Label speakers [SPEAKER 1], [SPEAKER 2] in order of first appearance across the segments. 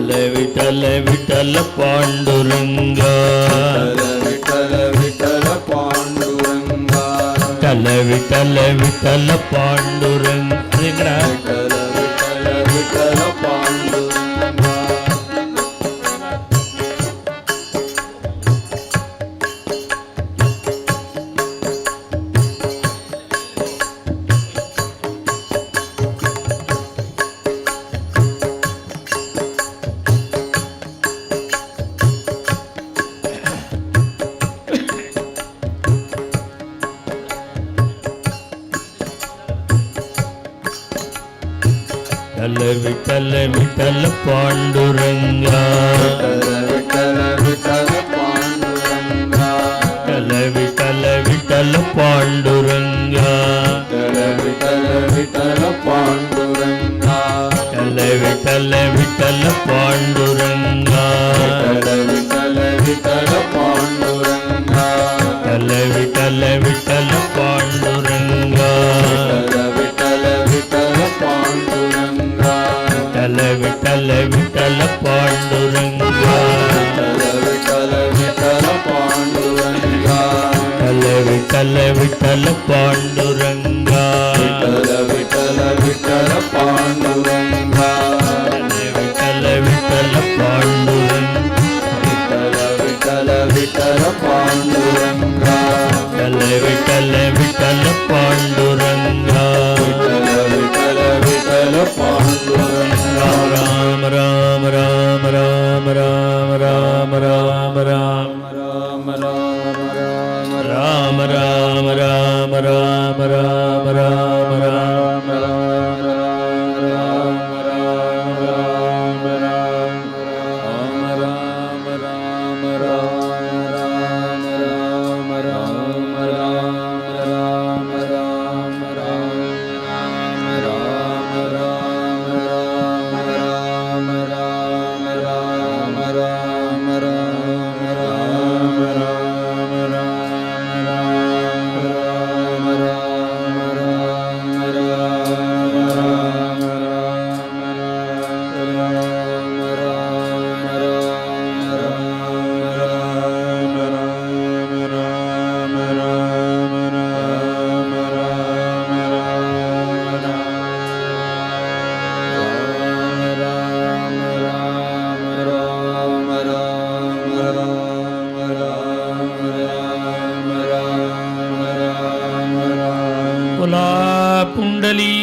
[SPEAKER 1] विठल विठल पांडुरंगा
[SPEAKER 2] विठल विठल पांडुरंगा
[SPEAKER 1] विठल विठल विठल पांडुरंग
[SPEAKER 2] विठल विठल विठल पांडुरंगा
[SPEAKER 1] विठल विठल पांडुरंगा
[SPEAKER 2] विठल विठल पांडुरंगा
[SPEAKER 1] विठल विठल पांडुरंगा
[SPEAKER 2] विठल विठल पांडुरंगा
[SPEAKER 1] विठल विठल पांडुरंगा
[SPEAKER 2] विठल विठल पांडुरंगा
[SPEAKER 1] विठल विठल पांडुरंगा
[SPEAKER 2] विठल विठल पांडुरंगा
[SPEAKER 1] विठल विठल पांडुरंगा
[SPEAKER 2] विठल विठल पांडुरंगा
[SPEAKER 1] विठल विठल पांडुरंगा
[SPEAKER 2] विठल विठल पांडुरंगा
[SPEAKER 1] विठल विठल पांडुरंगा
[SPEAKER 2] विठल विठल पांडुरंगा
[SPEAKER 1] विठल विठल पांडुरंगा
[SPEAKER 2] विठल विठल पांडुरंगा
[SPEAKER 1] राम राम राम राम राम राम राम राम राम राम राम राम राम राम राम पुंडली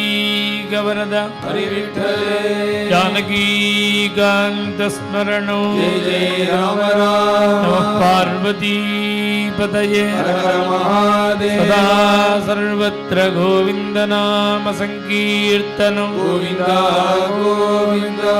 [SPEAKER 1] गवरदा जानकी कांत स्मरणो
[SPEAKER 2] जय जय राम राम
[SPEAKER 1] नमः पार्वती पतये
[SPEAKER 2] हर हर महादेव
[SPEAKER 1] सदा सर्वत्र गोविंद नाम संकीर्तनं
[SPEAKER 2] गोविंदा गोविंदा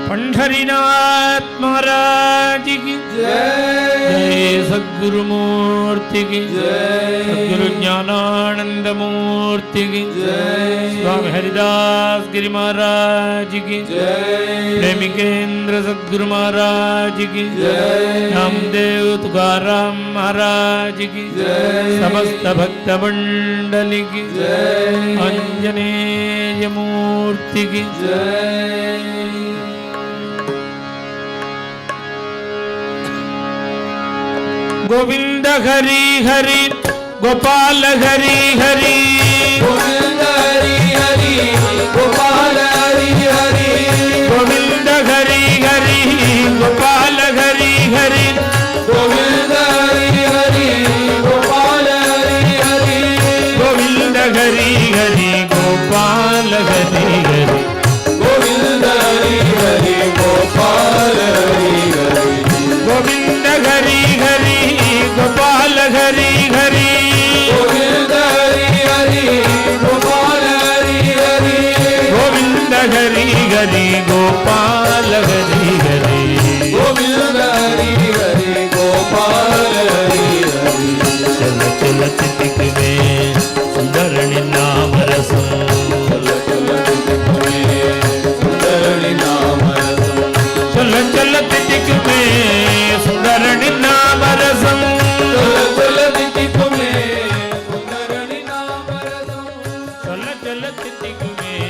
[SPEAKER 1] पंढरीनाथ महाराज की जय सद्गुरु मूर्ति की
[SPEAKER 2] जय
[SPEAKER 1] सद्गुरु ज्ञानानंद मूर्ति की
[SPEAKER 2] जय
[SPEAKER 1] स्वामी हरिदास गिरि महाराज की
[SPEAKER 2] जय
[SPEAKER 1] प्रेमिकेंद्र सद्गुरु महाराज की
[SPEAKER 2] जय
[SPEAKER 1] नामदेव तुकाराम महाराज की
[SPEAKER 2] जय
[SPEAKER 1] समस्त भक्त मंडली की
[SPEAKER 2] जय
[SPEAKER 1] अंजनेय मूर्ति की
[SPEAKER 2] जय
[SPEAKER 1] गोविंद हरि हरि गोपाल हरि हरि
[SPEAKER 2] गोविंद हरि हरि गोपाल हरि हरि
[SPEAKER 1] गोविंद हरि हरि गोपाल हरि हरि
[SPEAKER 2] गोविंद हरि हरि गोपाल हरि हरि
[SPEAKER 1] गोविंद हरि हरि गोपाल हरि हरि
[SPEAKER 2] गोविंद हरि हरि गोपाल हरि हरि
[SPEAKER 1] गोविंद हरि हरि गोपाल हरि हरि
[SPEAKER 2] गोविंद हरि हरि गोपाल हरि हरि
[SPEAKER 1] गोविंद हरि हरि गोपाल हरि हरि
[SPEAKER 2] गोविंद हरि हरि गोपाल हरि हरि
[SPEAKER 1] चल चल चितिक में सुंदरणी नाम रसम
[SPEAKER 2] चल चल चितिक में सुंदरणी नाम रसम
[SPEAKER 1] चल चल चितिक में सुंदरणी नाम रसम
[SPEAKER 2] चल चल चितिक में सुंदरणी नाम रसम
[SPEAKER 1] चल चल चितिक में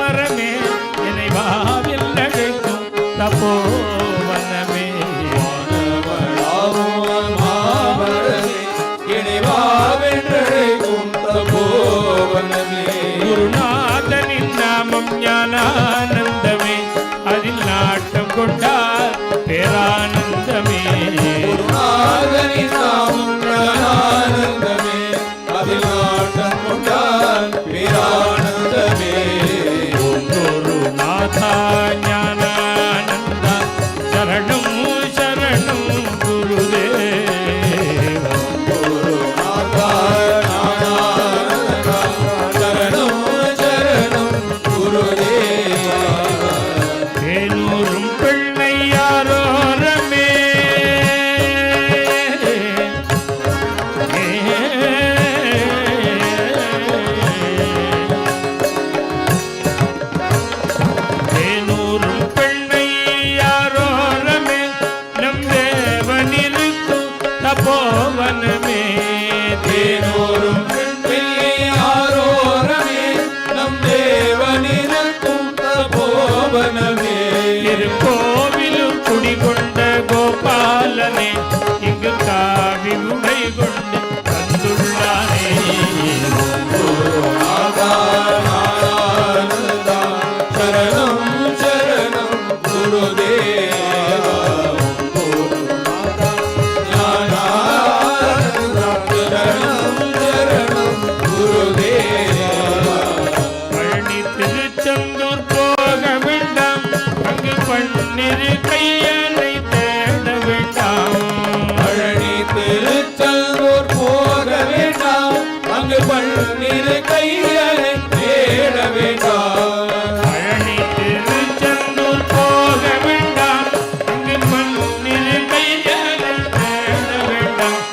[SPEAKER 2] இங்கு பன்னிரு கையனை தேட வேண்டாம்.
[SPEAKER 1] பழனி திருச்செந்தூர் போக வேண்டாம், இங்கு மண்ணில் கையனை தேட வேண்டாம்.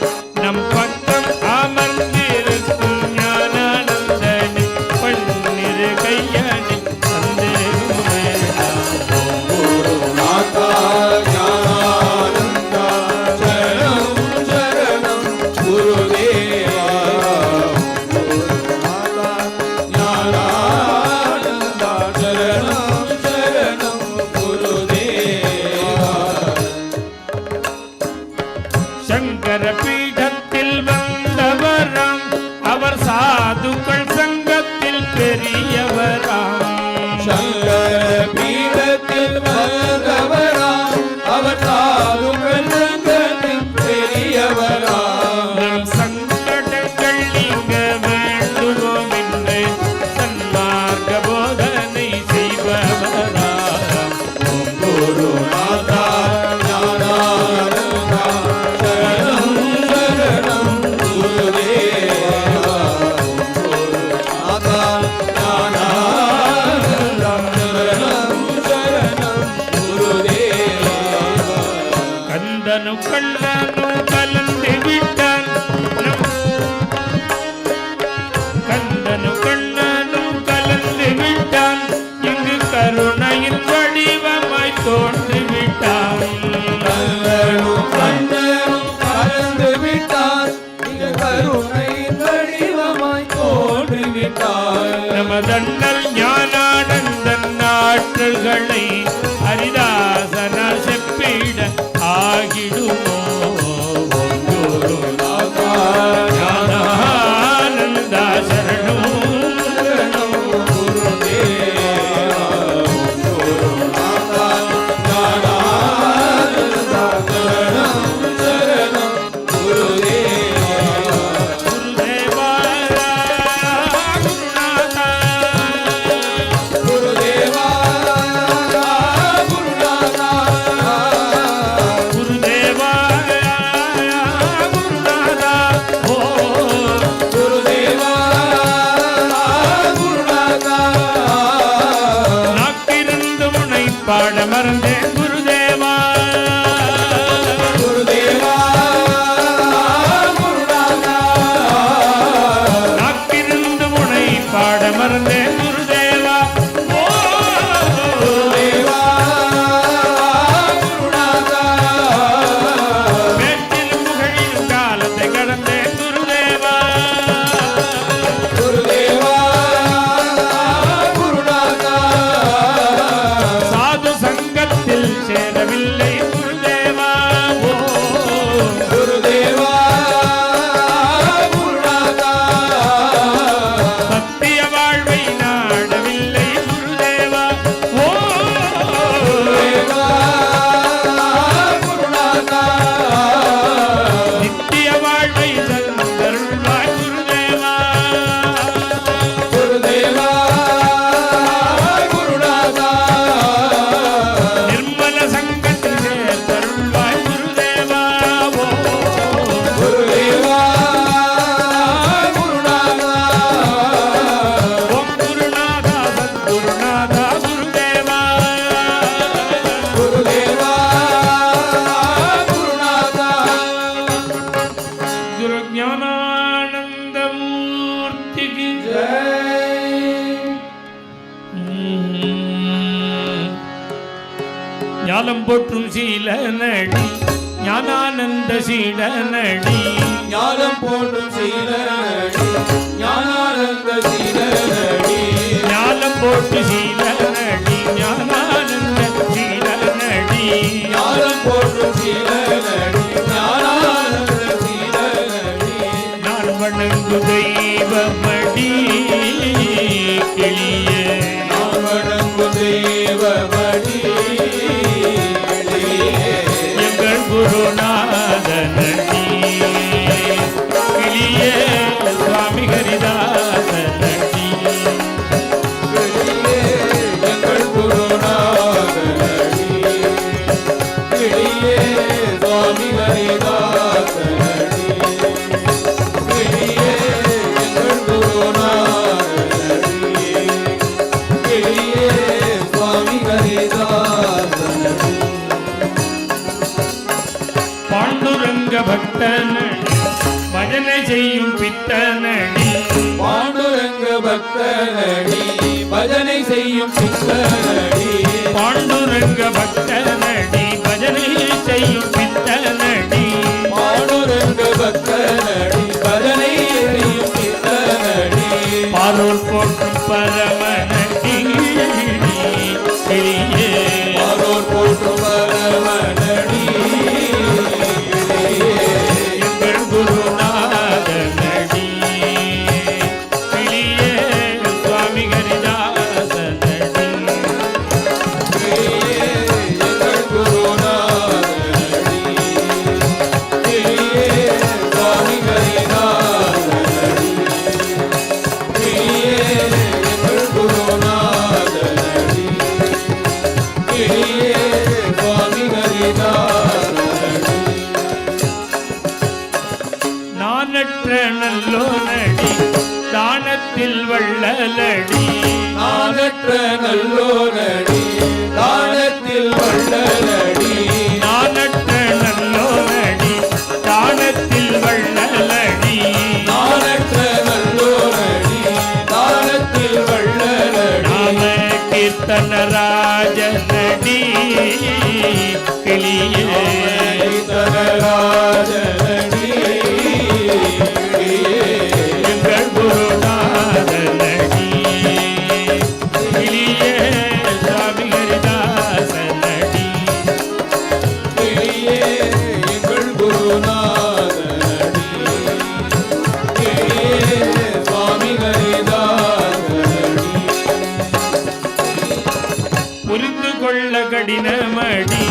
[SPEAKER 1] நம் பக்கம் அமர்ந்திருக்கும் ஞானானந்தனை பன்னிரு கையனை சந்தேகம் வேண்டாம்.
[SPEAKER 2] குருநாதா ஞானானந்தா சரணம் சரணம் குருதேவா. குருநாதா ஞானானந்தா சரணம் சரணம் குருதேவா.
[SPEAKER 1] சங்கர பீடத்தில் வந்தவராம், அவர் சாதுக்கள் சங்கத்தில் பெரியவராம்.
[SPEAKER 2] சங்கர பீடத்தில் வந்தவராம், அவர் சாதுக்கள் சங்கத்தில் பெரியவராம்.
[SPEAKER 1] நம் சங்கடங்கள் நீங்க வேண்டுவோம் என்று சன்மார்க்க போதனை செய்பவராம்.
[SPEAKER 2] குருநாதா ஞானானந்தா சரணம் சரணம் குருதேவா. குருநாதா ஞானானந்தா சரணம் சரணம் குருதேவா.
[SPEAKER 1] கந்தனு கள்ளனு கலந்து விட்டான், கந்தனு கண்ணனு கலந்து விட்டான், இங்கு கருணையின் வடிவமாய் தோன்றி விட்டான்.
[SPEAKER 2] கண்ணனும் கண்ணனும் கலந்து விட்டார், இங்கு கருணையின் வடிவமாய் தோன்றிவிட்டார்.
[SPEAKER 1] நமதண்ணல் ஞானானந்தன் ஆற்றல்களை ஹரிதாசனால் செப்பிட ஆகிடுமோ.
[SPEAKER 2] குருநாதா
[SPEAKER 1] ஞானானந்தா சரணம்
[SPEAKER 2] சரணம் குருதேவா. குருநாதா ஞானானந்தா சரணம் சரணம் குருதேவா.
[SPEAKER 1] குருதேவா குருநாதா.
[SPEAKER 2] குருதேவா குருநாதா.
[SPEAKER 1] குருதேவா குருநாதா. ஓ
[SPEAKER 2] குருதேவா குருநாதா.
[SPEAKER 1] நாக்கிருந்து முனை பாட மறந்தேன் குருதேவா.
[SPEAKER 2] குருதேவா குருநாதா.
[SPEAKER 1] நாக்கிருந்து முனை பாட மறந்தேன் குருதேவா. ஓ
[SPEAKER 2] குருதேவா குருநாதா.
[SPEAKER 1] மேட்டிலும் புகழிலும் காலத்தை கடந்தேன் குருதேவா.
[SPEAKER 2] குருதேவா குருநாதா.
[SPEAKER 1] சாது சங்கத்தில் சேரவில்லை குருதேவா. ஓ
[SPEAKER 2] குருதேவா குருநாதா.
[SPEAKER 1] சத்திய வாழ்வை நாடவில்லை குருதேவா. ஓ
[SPEAKER 2] குருதேவா குருநாதா.
[SPEAKER 1] நித்திய வாழ்வை தந்தருள்வாய் குருதேவா.
[SPEAKER 2] குருதேவா குருநாதா.
[SPEAKER 1] நிர்மல சங்கத்தில் சேர்த்தருள்வாய் குருதேவா. ஓ
[SPEAKER 2] குருதேவா குருநாதா.
[SPEAKER 1] ஓம் குருநாதா சத்குருநாதா குருதேவா.
[SPEAKER 2] குருதேவா குருநாதா.
[SPEAKER 1] குரு ஞானானந்த மூர்த்திக்கு
[SPEAKER 2] ஜெய்.
[SPEAKER 1] ஞானம் போற்றும் சீல நடி ஞானானந்த சீல நடி.
[SPEAKER 2] ஞானம் போற்றும் சீலனடி ஞானானந்த சீலனடி.
[SPEAKER 1] ஞானம் போட்டு சீல நடி ஞானானந்த சீல நடி.
[SPEAKER 2] ஞானம் போற்றும் சீலனடி ஞானானந்த சீலனடி.
[SPEAKER 1] நான் வணங்கு தெய்வமடி கிளியே.
[SPEAKER 2] நாம் வணங்கும் தெய்வமடி கிளியே.
[SPEAKER 1] எங்கள் குருநாதனடி கிளியே. சுவாமி ஹரிதாசனடி
[SPEAKER 2] கிளியே எங்கள் குருநாதனடி. கிளியே சுவாமி ஹரிதாசனடி. கிளியே எங்கள்
[SPEAKER 1] பித்தனடி
[SPEAKER 2] பாண்டுரங்க பக்தனடி பஜனை செய்யும் பித்தனடி
[SPEAKER 1] பாண்டுரங்க பக்தனடி பஜனை செய்யும் பித்தனடி
[SPEAKER 2] பாண்டுரங்க பக்தனடி பஜனை செய்யும் பித்தனடி
[SPEAKER 1] பாலூர் போற்றும் பரமனடி கிளியே
[SPEAKER 2] பாலூர் போற்றும் பரமனடி
[SPEAKER 1] எங்கள் குருநாதனடி கிளியே சுவாமி ஹரிதாசனடி
[SPEAKER 2] எங்கள் குருநாதனடி சுவாமி ஹரிதாசனடி எங்கள் குருநாதனடி சுவாமி ஹரிதாசனடி
[SPEAKER 1] நானற்ற நல்லோனடி தானத்தில் வள்ளலடி
[SPEAKER 2] நானற்ற நல்லோனடி தானத்தில் வள்ளலடி
[SPEAKER 1] நானற்ற நல்லோனடி தானத்தில் வள்ளலடி
[SPEAKER 2] நானற்ற நல்லோனடி தானத்தில் வள்ளலடி
[SPEAKER 1] நாம கீர்த்தனராஜனடி கிளியே
[SPEAKER 2] தனராஜனடி
[SPEAKER 1] எங்கள் குருநாதனடி கிளியே சுவாமி ஹரிதாசனடி
[SPEAKER 2] எங்கள் குருநாதனடி சுவாமி ஹரிதாசனடி
[SPEAKER 1] புரிந்து கொள்ள கடினமடி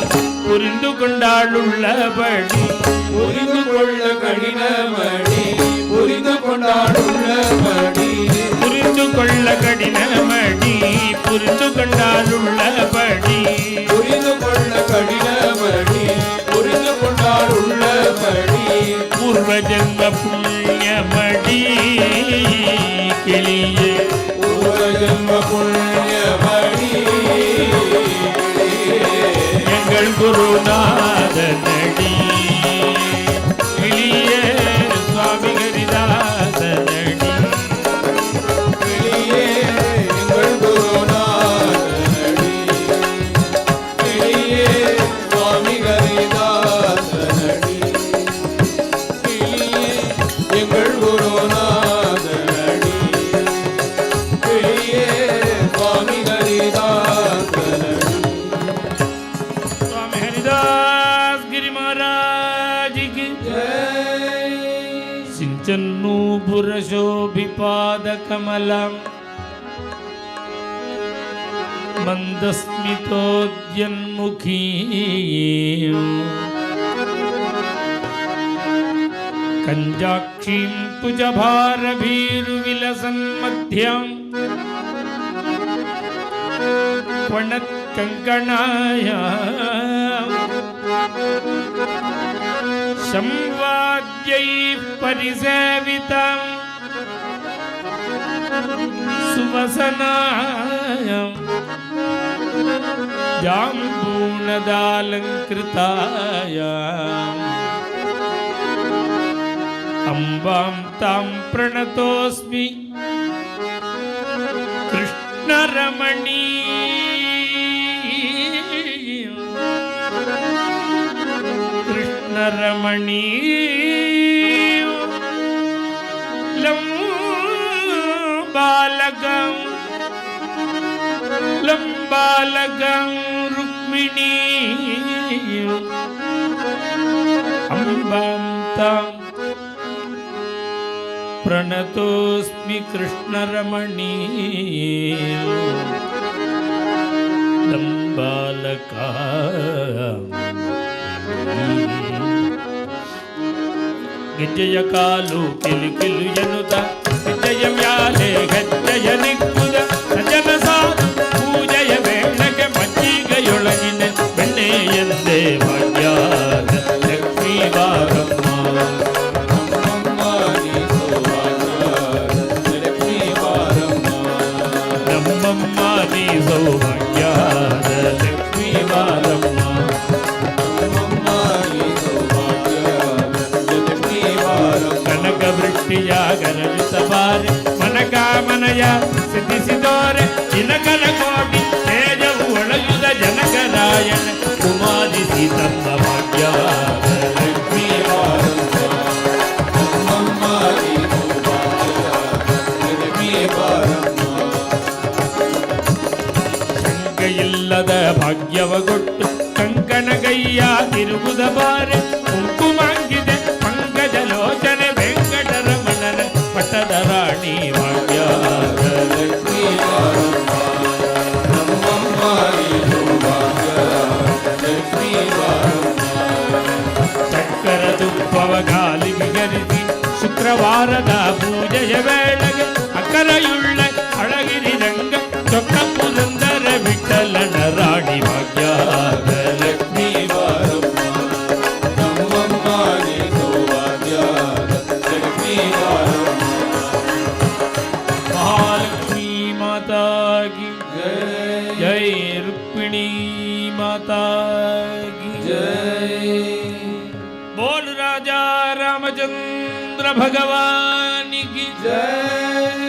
[SPEAKER 1] புரிந்து கொண்டாளுள்ளபடி
[SPEAKER 2] புரிந்து கொள்ள கடினமடி புரிந்து கொண்டாடுள்ளபடி
[SPEAKER 1] புரிந்து கொள்ள கடினமடி புரிந்து கொண்டாளுள்ளபடி
[SPEAKER 2] புரிந்து கொள்ள கடினமடி புரிந்து கொண்டாடுள்ளபடி
[SPEAKER 1] பூர்வ ஜென்ம புண்ணியமடி கிளியே
[SPEAKER 2] பூர்வஜன்ம புண்ணியமடி
[SPEAKER 1] எங்கள் குருநாதனடி கிளியே சுவாமி ஹரிதாசனடி
[SPEAKER 2] எங்கள் குருநாதனடி சுவாமி ஹரிதாசனடி எங்கள் குருநாதனடி சுவாமி ஹரிதாசனடி
[SPEAKER 1] स्वामी हरिदास गिरि महाराज की
[SPEAKER 2] जय
[SPEAKER 1] सिंचन्नूपुर शोभिपाद कमलम मंदस्मितोद्यन्मुखी कंजाक्षीं तुजभारभीरुविलसन्मध्यं वणत्कङ्कणाय संवाद्यैः परिसेवितं सुवसनाय जाम्बूनदालङ्कृताय अम्बां तां प्रणतोऽस्मि कृष्णरमणी कृष्णरमणी लम्बालकं रुक्मिणी अम्बां तां प्रणतोऽस्मि कृष्णरमणी लम्बालका गिज्जयकालु किलु यनुत गिज्जयव्याले गज्जय निಕ್ಕುದ ಸಜನ ಸಾಧು ಪೂಜೆಯ ವೇಳಗೆ ಮಜ್ಜಿಗೆಯೊಳಗಿನ ಬೆಣ್ಣೆಯಂತೆ ಭಾಗ್ಯಾದ ಲಕ್ಷ್ಮೀ ಬಾರಮ್ಮ ನಮ್ಮಮ್ಮ ನೀ ಸೌಭಾಗ್ಯಾದ ಲಕ್ಷ್ಮೀ ಬಾರಮ್ಮ ಕನಕ ವೃಷ್ಟಿಯ ಗರಜ ಬಾರೆ ಮನಕಾಮನಯ ಸಿದ್ಧಿಸಿದೋರೆ ದಿನಕರ ಕೋಟಿ ತೇಜವು ಒಳಗಿದ ಜನಕರಾಯಣ ಕುಮಾರಿಸಿ ತಮ್ಮ ಭಾಗ್ಯವಾದ ಲಕ್ಷ್ಮೀ ಶಂಕೆಯಿಲ್ಲದ ಭಾಗ್ಯವಗೊಟ್ಟು ಕಂಕಣಗಯ್ಯ ತಿರುಗುದ ಬಾರೆ ಕುಂಕುಮಾಂಗಿದೆ ಪಂಕಜಲೋಚನೆ ವೆಂಕಟರಮಣನ ಪಟ್ಟದ ರಾಣಿ ಭಾಗ್ಯವಾದ ಲಕ್ಷ್ಮೀ ಚಕ್ಕರ ತುಪ್ಪವ ಗಾಲಿಗೆ ಗರಿಸಿ ಶುಕ್ರವಾರದ ಪೂಜೆಯ ವೇಳೆಗೆ ಅಕರಯುಳ್ಳ ಅಳಗಿರಿ ರಂಗ ಚೊಕ್ಕ ಪುರಂದರ ವಿಠಲನ ರಾಣಿ ಭಾಗ್ಯವಾದ ಲಕ್ಷ್ಮೀ ಮಹಾಲಕ್ಷ್ಮೀ ಮಾತಾ ಕಿ ಜೈ ರುಕ್ಮಿಣಿ ಮಾತಾ ಕಿ ಜೈ बोल राजा रामचंद्र भगवान की जय।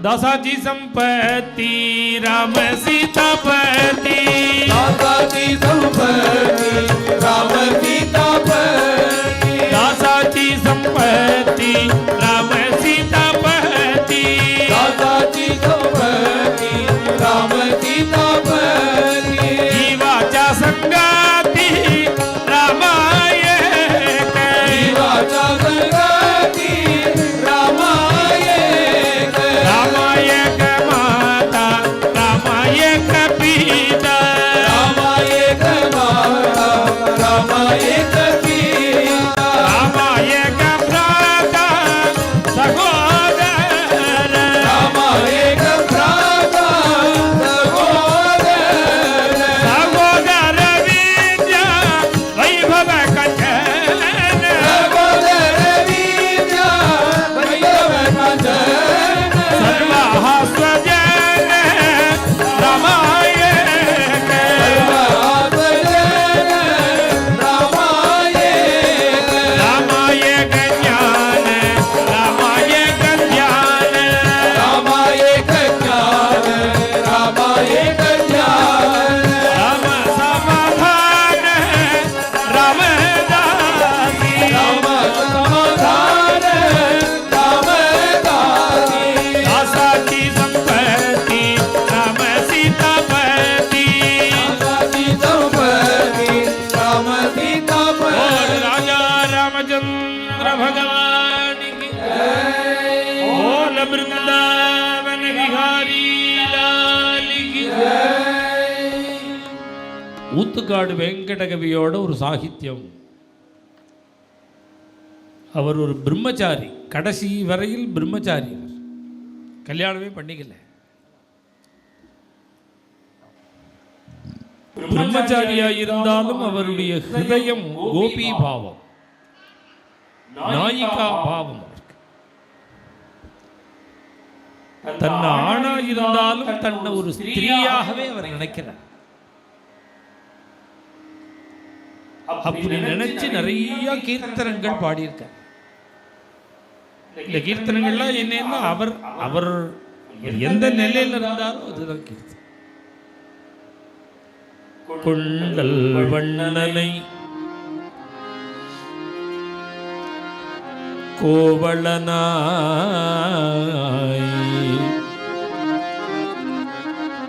[SPEAKER 1] दासाची संपत्ति राम सीतापति
[SPEAKER 2] दासाची संपत्ति राम सीतापति
[SPEAKER 1] दासाची संपत्ति राम सीतापति
[SPEAKER 2] दासाची संपत्ति राम सीतापति
[SPEAKER 1] जीवाच्या संगाती रामायण
[SPEAKER 2] जीवाच्या संगाती रामायण
[SPEAKER 1] रामायण माता रामायण पिता
[SPEAKER 2] रामायण माता रामायण पिता
[SPEAKER 1] रामायण भ्राता सहोदर
[SPEAKER 2] रामायण भ्राता सहोदर
[SPEAKER 1] सहोदर विद्या वैभव कथन
[SPEAKER 2] सहोदर विद्या वैभव कथन
[SPEAKER 1] सर्वाः स्वजन रामायण रामायण ज्ञान रामायण ध्यान राम समाधान रामदासी दासाची संपत्ति राम सीतापति बोल राजा रामचंद्र भगवान की बोल वृंदावन बिहारी लाल की ஊத்துக்காடு வெங்கடகவியோட ஒரு சாகித்யம். அவர் ஒரு பிரம்மச்சாரி, கடைசி வரையில் பிரம்மச்சாரி, கல்யாணமே பண்ணிக்கல. பிரம்மச்சாரியா இருந்தாலும் அவருடைய ஹிருதயம் கோபி பாவம், நாயிகா பாவம். தன்னை ஆணா இருந்தாலும் தன்னை ஒரு ஸ்திரீயாகவே அவர் நினைக்கிறார். அப்படி நினைச்சு நிறைய கீர்த்தனங்கள் பாடியிருக்கார். இந்த கீர்த்தனங்கள்லாம் என்னன்னா அவர் அவர் எந்த நிலையில இருந்தாலும் அதுதான் கீர்த்தனம். கொண்டல் வண்ணனை கோவளனாய்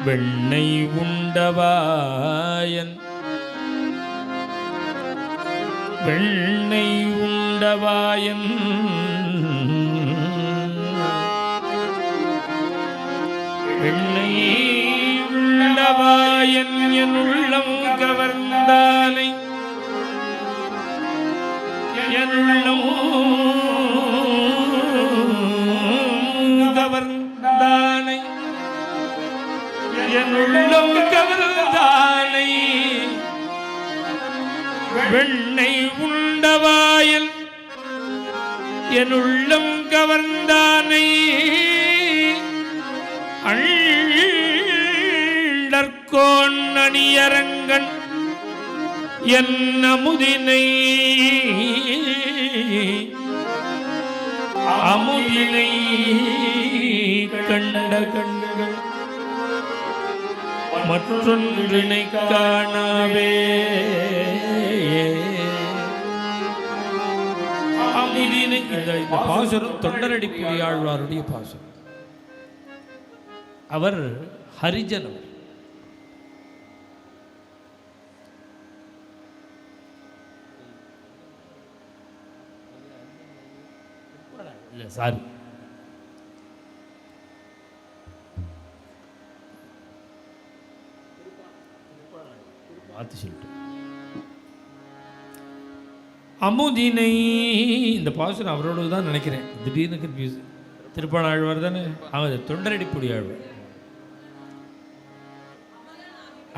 [SPEAKER 1] வெண்ணை உண்டவாயன் வெண்ணை உண்டவாயன் வெண்ணை உண்டவாயன் என் உள்ளம் கவர்ந்தானை என் உள்ளம் கவர்ந்தானை என் உள்ளம் கவர்ந்தானை வெண்ணை உண்டவாயன் என் உள்ளம் கவர்ந்தானை அண்டர்கோன் அணியரங்கன் என் அமுதினை அமுதினை கண்ட கண்கள் மற்றொன்றினை காணவே அமுதினை. இந்த பாசுரம் தொண்டரடிப்புடி ஆழ்வாருடைய பாசுரம். அவர் ஹரிஜன். இல்லை சாரி, மாற்றி சொல்லிட்டு அமுதினை. இந்த பாசுரம் அவரோடு தான் நினைக்கிறேன், திடீர்னு கன்ஃபியூஸ். திருப்பாண ஆழ்வார் தானே, அவன் தொண்டரடிப்புடி ஆழ்வார்.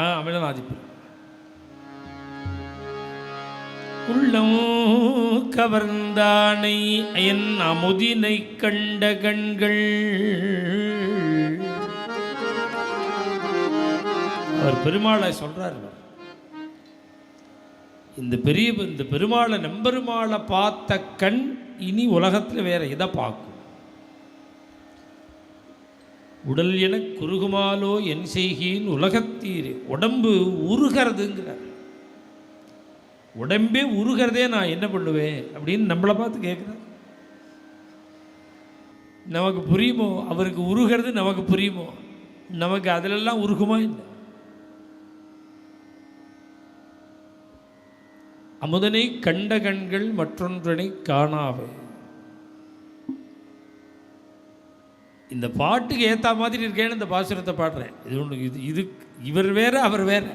[SPEAKER 1] அமிலநாதிப்பு. உள்ளம் கவர்ந்தானை என் அமுதினை கண்ட கண்கள். அவர் பெருமாளை சொல்றார். இந்த பெருமாளை நம்பெருமாளை பார்த்த கண் இனி உலகத்தில் வேற எதை பார்க்கும்? உடல் என குறுகுமாலோ என் செய்கின் உலகத்தீர். உடம்பு உருகிறதுங்கிறார். உடம்பே உருகிறதே, நான் என்ன பண்ணுவேன் அப்படின்னு நம்மளை பார்த்து கேட்குறார். நமக்கு புரியுமோ? அவருக்கு உருகிறது நமக்கு புரியுமோ? நமக்கு அதிலெல்லாம் உருகுமா? இல்லை. அமுதனை கண்ட கண்கள் மற்றொன்றனை காணாவே. இந்த பாட்டுக்கு ஏற்ற மாதிரி இருக்கேன்னு இந்த பாசுரத்தை பாடுறேன். இது ஒன்று, இது இவர் வேற அவர் வேற.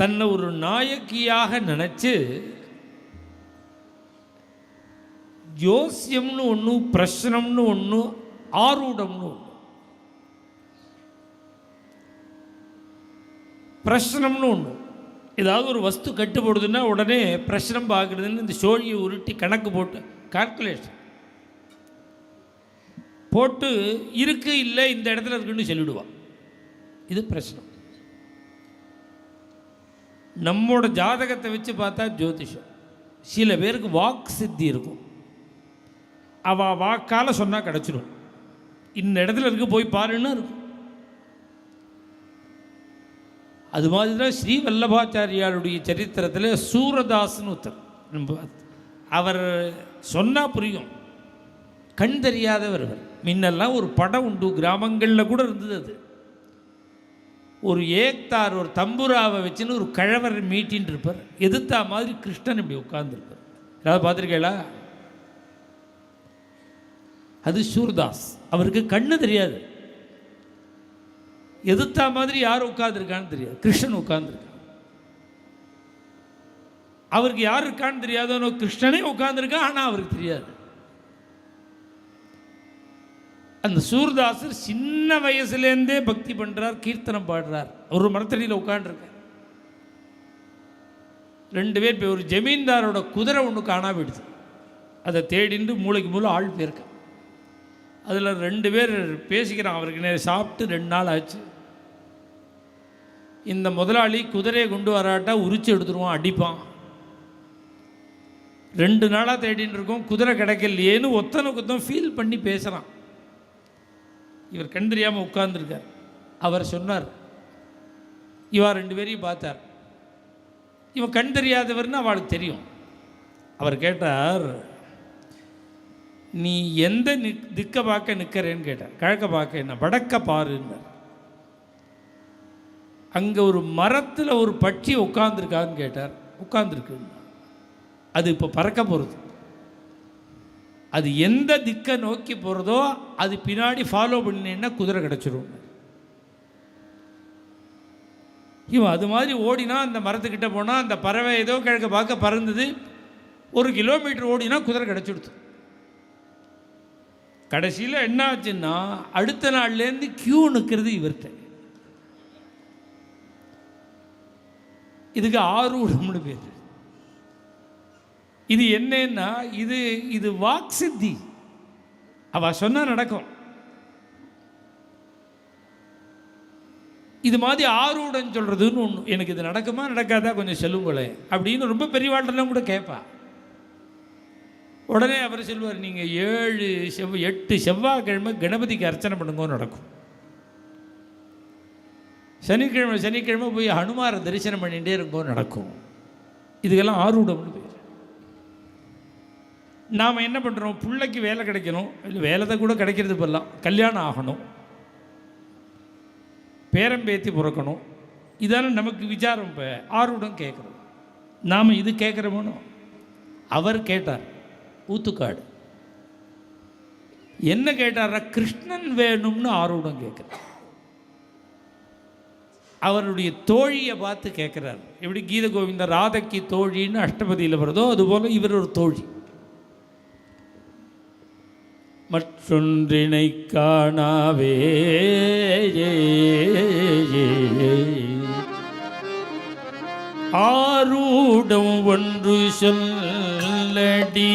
[SPEAKER 1] தன்னை ஒரு நாயக்கியாக நினைச்சு ஜோசியம்னு ஒன்று, பிரശ്னம்னு ஒன்று, ஆரூடம்னு ஒன்று. பிரശ്னம்னு ஒன்று, ஏதாவது ஒரு வஸ்து கட்டுப்படுதுன்னா உடனே பிரശ്னம் பார்க்குறதுன்னு இந்த சோழியை உருட்டி கணக்கு போட்டு கால்குலேஷன் போட்டு இருக்கு இல்லை இந்த இடத்துல இருக்குன்னு சொல்லிவிடுவான். இது பிரശ്னம். நம்மோட ஜாதகத்தை வச்சு பார்த்தா ஜோதிஷம். சில பேருக்கு வாக்கு சித்தி இருக்கும். அவள் வாக்கால் சொன்னால் கிடச்சிடும். இந்த இடத்துல இருக்கு போய் பாருன்னா இருக்கும். அது மாதிரி தான் ஸ்ரீ வல்லபாச்சாரியாருடைய சரித்திரத்தில் சூரதாஸ்னு ஒருத்தர். அவர் சொன்னால் புரியும், கண் தெரியாதவர். முன்னெல்லாம் ஒரு படம் உண்டு, கிராமங்களில் கூட இருந்தது. அது ஒரு ஏக்தார், ஒரு தம்புராவை வச்சுன்னு ஒரு கழவர் மீட்டின்னு இருப்பார். எதிர்த்தா மாதிரி கிருஷ்ணன் இப்படி உட்கார்ந்துருப்பார். ஏதாவது பார்த்துருக்கீங்களா? அது சூர்தாஸ். அவருக்கு கண்ணு தெரியாது. எதிர்த்தா மாதிரி யார் உட்கார்ந்துருக்கான்னு தெரியாது. கிருஷ்ணன் உட்கார்ந்துருக்கான். அவருக்கு யார் இருக்கான்னு தெரியாதோ, கிருஷ்ணனே உட்கார்ந்துருக்கான், ஆனால் அவருக்கு தெரியாது. அந்த சூர்தாசர் சின்ன வயசுலேருந்தே பக்தி பண்ணுறார், கீர்த்தனம் பாடுறார். ஒரு மரத்தடியில் உட்காண்டிருக்கார். 2 பேர் போய் ஒரு ஜமீன்தாரோட குதிரை ஒன்று காணா போயிடுது. அதை தேடிண்டு மூளைக்கு மூளை ஆள் போயிருக்கான். அதில் 2 பேர் பேசிக்கிறான். அவருக்கு சாப்பிட்டு 2 நாள் ஆச்சு. இந்த முதலாளி குதிரையை கொண்டு வராட்டா உரிச்சு எடுத்துருவான், அடிப்பான். 2 நாளாக தேடின்னு இருக்கோம், குதிரை கிடைக்கலையேன்னு ஒத்தனுக்குத்தான் ஃபீல் பண்ணி பேசுகிறான். இவர் கண் தெரியாமல் உட்கார்ந்துருக்கார். அவர் சொன்னார், இவா 2 பேரையும் பார்த்தார். இவன் கண் தெரியாதவர்னு அவளுக்கு தெரியும். அவர் கேட்டார், நீ எந்த திக்க பார்க்க நிற்கிறேன்னு கேட்டார். கிழக்க பார்க்க என்ன, வடக்க பாருன்னார். அங்கே ஒரு மரத்தில் ஒரு பட்சி உட்கார்ந்துருக்கான்னு கேட்டார். உட்கார்ந்துருக்கு. அது இப்போ பறக்க போகிறது. அது எந்த திக்கை நோக்கி போகிறதோ அது பின்னாடி ஃபாலோ பண்ணினேன்னா குதிரை கிடச்சிரும். இவன் அது மாதிரி ஓடினா அந்த மரத்துக்கிட்ட போனால் அந்த பறவை ஏதோ கிழக்க பார்க்க பறந்தது. 1 கிலோமீட்டர் ஓடினா குதிரை கிடச்சிடுது. கடைசியில் என்ன ஆச்சுன்னா அடுத்த நாள்லேருந்து கியூ நிற்கிறது இவர்கிட்ட. இதுக்கு ஆரூடம்னு பேர். இது என்னன்னா இது இது வாக் சித்தி. அவ சொன்னா நடக்கும். இது மாதிரி ஆரூடம் சொல்றதுன்னு ஒன்று. எனக்கு இது நடக்குமா நடக்காதா கொஞ்சம் சொல்லுங்களேன் அப்படின்னு ரொம்ப பெரியவாட்டெல்லாம் கூட கேட்பா. உடனே அவர் சொல்லுவார், நீங்கள் 8 செவ்வாய்க்கிழமை கணபதிக்கு அர்ச்சனை பண்ணுங்க நடக்கும். சனிக்கிழமை போய் ஹனுமாரை தரிசனம் பண்ணிகிட்டே இருக்கோ நடக்கும். இதுக்கெல்லாம் ஆரூடம்னு பேர். நாம் என்ன பண்ணுறோம், பிள்ளைக்கு வேலை கிடைக்கணும், இல்லை வேலை தான் கூட கிடைக்கிறது இப்போல்லாம், கல்யாணம் ஆகணும், பேரம்பேத்தி பிறக்கணும், இதான நமக்கு விசாரம். இப்போ ஆரூடம் கேட்குறோம். நாம் இது கேட்குறோமோ. அவர் கேட்டார் ஊத்துக்காடு. என்ன கேட்டாரா, கிருஷ்ணன் வேணும்னு ஆரூடம் கேட்குறார். அவருடைய தோழியை பார்த்து கேட்குறார். எப்படி கீத கோவிந்த ராதைக்கு தோழின்னு அஷ்டபதியில் வருதோ அதுபோல் இவர் ஒரு தோழி. மற்றொன்றினை காணாவே ஆரூடம் ஒன்று சொல்லடி,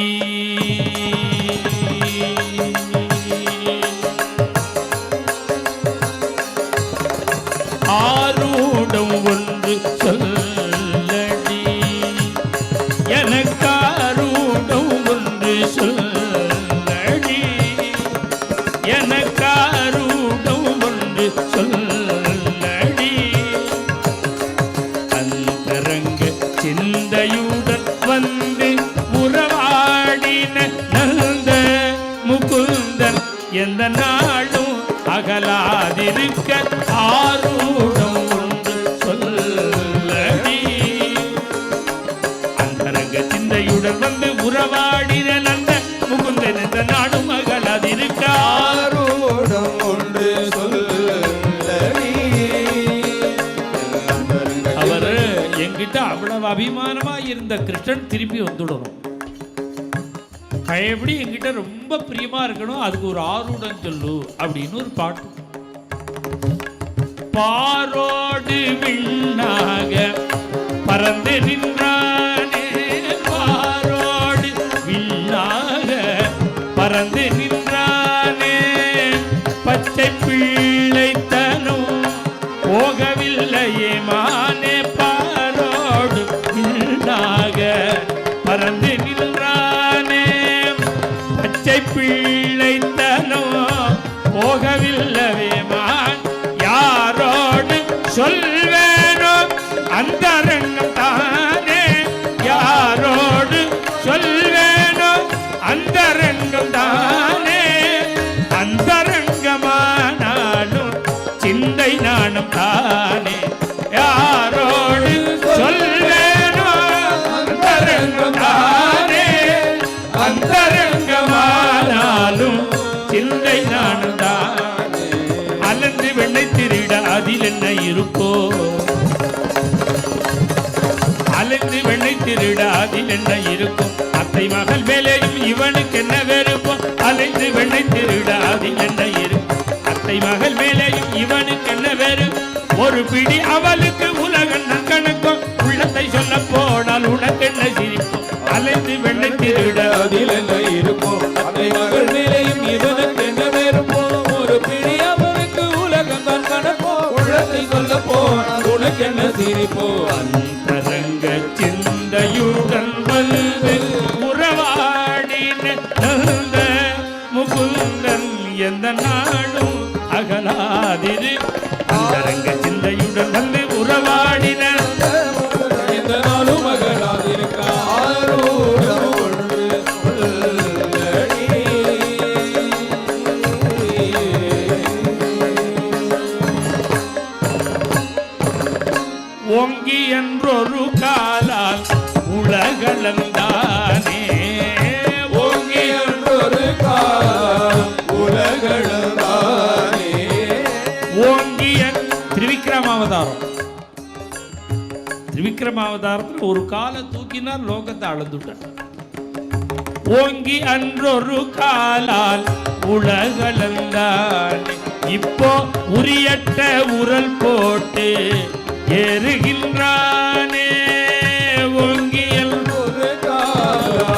[SPEAKER 1] ஆரூடம் ஒன்று சொல்லடி, எனக்கு ஆரூடம் ஒன்று சொல்லடி, எனக்கு ஆரூடம் ஒன்று சொல்லடி, அந்தரங்க சிந்தையுடன் வந்து உறவாடின நந்த முகுந்தன் எந்த நாடும் அகலாதிருக்க ஆரூடம் ஒன்று சொல்லடி, அந்தரங்க சிந்தையுடன் வந்து உறவாடின நந்த முகுந்தன் எந்த நாடும் அகலாதிருக்க
[SPEAKER 2] ஆரூடம் ஒன்று சொல்லடி.
[SPEAKER 1] அவர் என்கிட்ட அவ்வளவு அபிமானமா இருந்த கிருஷ்ணன் திருப்பி வந்துடணும். எப்படி என்கிட்ட ரொம்ப பிரியமா இருக்கணும், அதுக்கு ஒரு ஆரூடம் சொல்லு அப்படின்னு ஒரு பாட்டு. பாரோடு விண்ணாக பறந்து நின்றானே, பாரோடு விண்ணாக பறந்து நின்றானே, பச்சை பிள்ளைத்தனும் போகவில்லையே மானே, பாரோடு விண்ணாக பறந்து நின்றானே, பச்சை பிள்ளைத்தனோ போகவில்லவே மான், யாரோடு சொல்வேனோ அந்தரங்கம் தானே, யாரோடு சொல்வேனோ அந்தரங்கம் தானே, அந்தரங்கமானாலும் சிந்தை நாணம் தானே, யாரோடு சொல்வேனோ அந்தரங்கம் தானே, அந்தரங்கமானாலும் சிந்தை நாணம் தானே, அலந்து வெண்ணை திருட அதில் என்ன இருக்கோ, அலந்து வெண்ணை திருட அதில் என்ன இருக்கும், அத்தை மகள் மேலேயும் இவனுக்கு என்ன வெறுப்போம், அலைந்து வெண்ணை திருட அதில் என்ன இருக்கும், அத்தை மகள் மேலேயும் இவனுக்கு என்ன வெறும், ஒரு பிடி அவளுக்கு உலகம் நன்கணக்கும், உள்ளத்தை சொல்ல போனால் உனக்கு என்ன சிரிப்போம், அலைந்து வெண்ணை திருட
[SPEAKER 2] அதில் என்ன இருக்கும், அத்தை மகள் மேலேயும் இவனுக்கு என்ன வெறுப்போம், ஒரு பிடி அவனுக்கு உலகம் தான் கணப்போ, உள்ளத்தை சொல்ல போனால் உனக்கு என்ன சிரிப்போ,
[SPEAKER 1] அந்தரங்க சிந்தையுடன் வந்து உறவாடின நந்த முகுந்தன் எந்த நாடும் அகலாதிரு, அந்தரங்க சிந்தையுடன் வந்து உறவாடின
[SPEAKER 2] எந்த நாளும் அகலாதிருக்க ஆரூடம் ஒன்று சொல்லடி.
[SPEAKER 1] ஓங்கி என்றொரு காலால் உலகளந்தானே,
[SPEAKER 2] ஓங்கி என்றொரு காலம் உலகளந்தானே,
[SPEAKER 1] ஓங்கிய திரிவிக்ரமாவதாரம். திரிவிக்ரமாவதாரத்தில் ஒரு காலை தூக்கினார், லோகத்தை அளந்துட்டார். ஓங்கி அன்றொரு காலால் உலகளந்தான், இப்போ உரியட்ட உரல் போட்டு ஏறுகின்றானே, ஓங்கியல்
[SPEAKER 2] ஒரு காலம்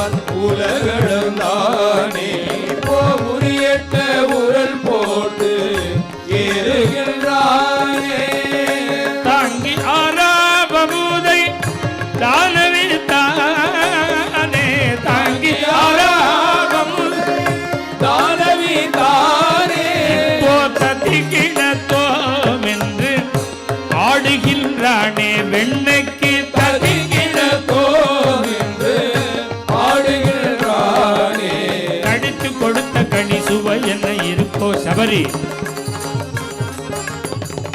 [SPEAKER 1] சபரி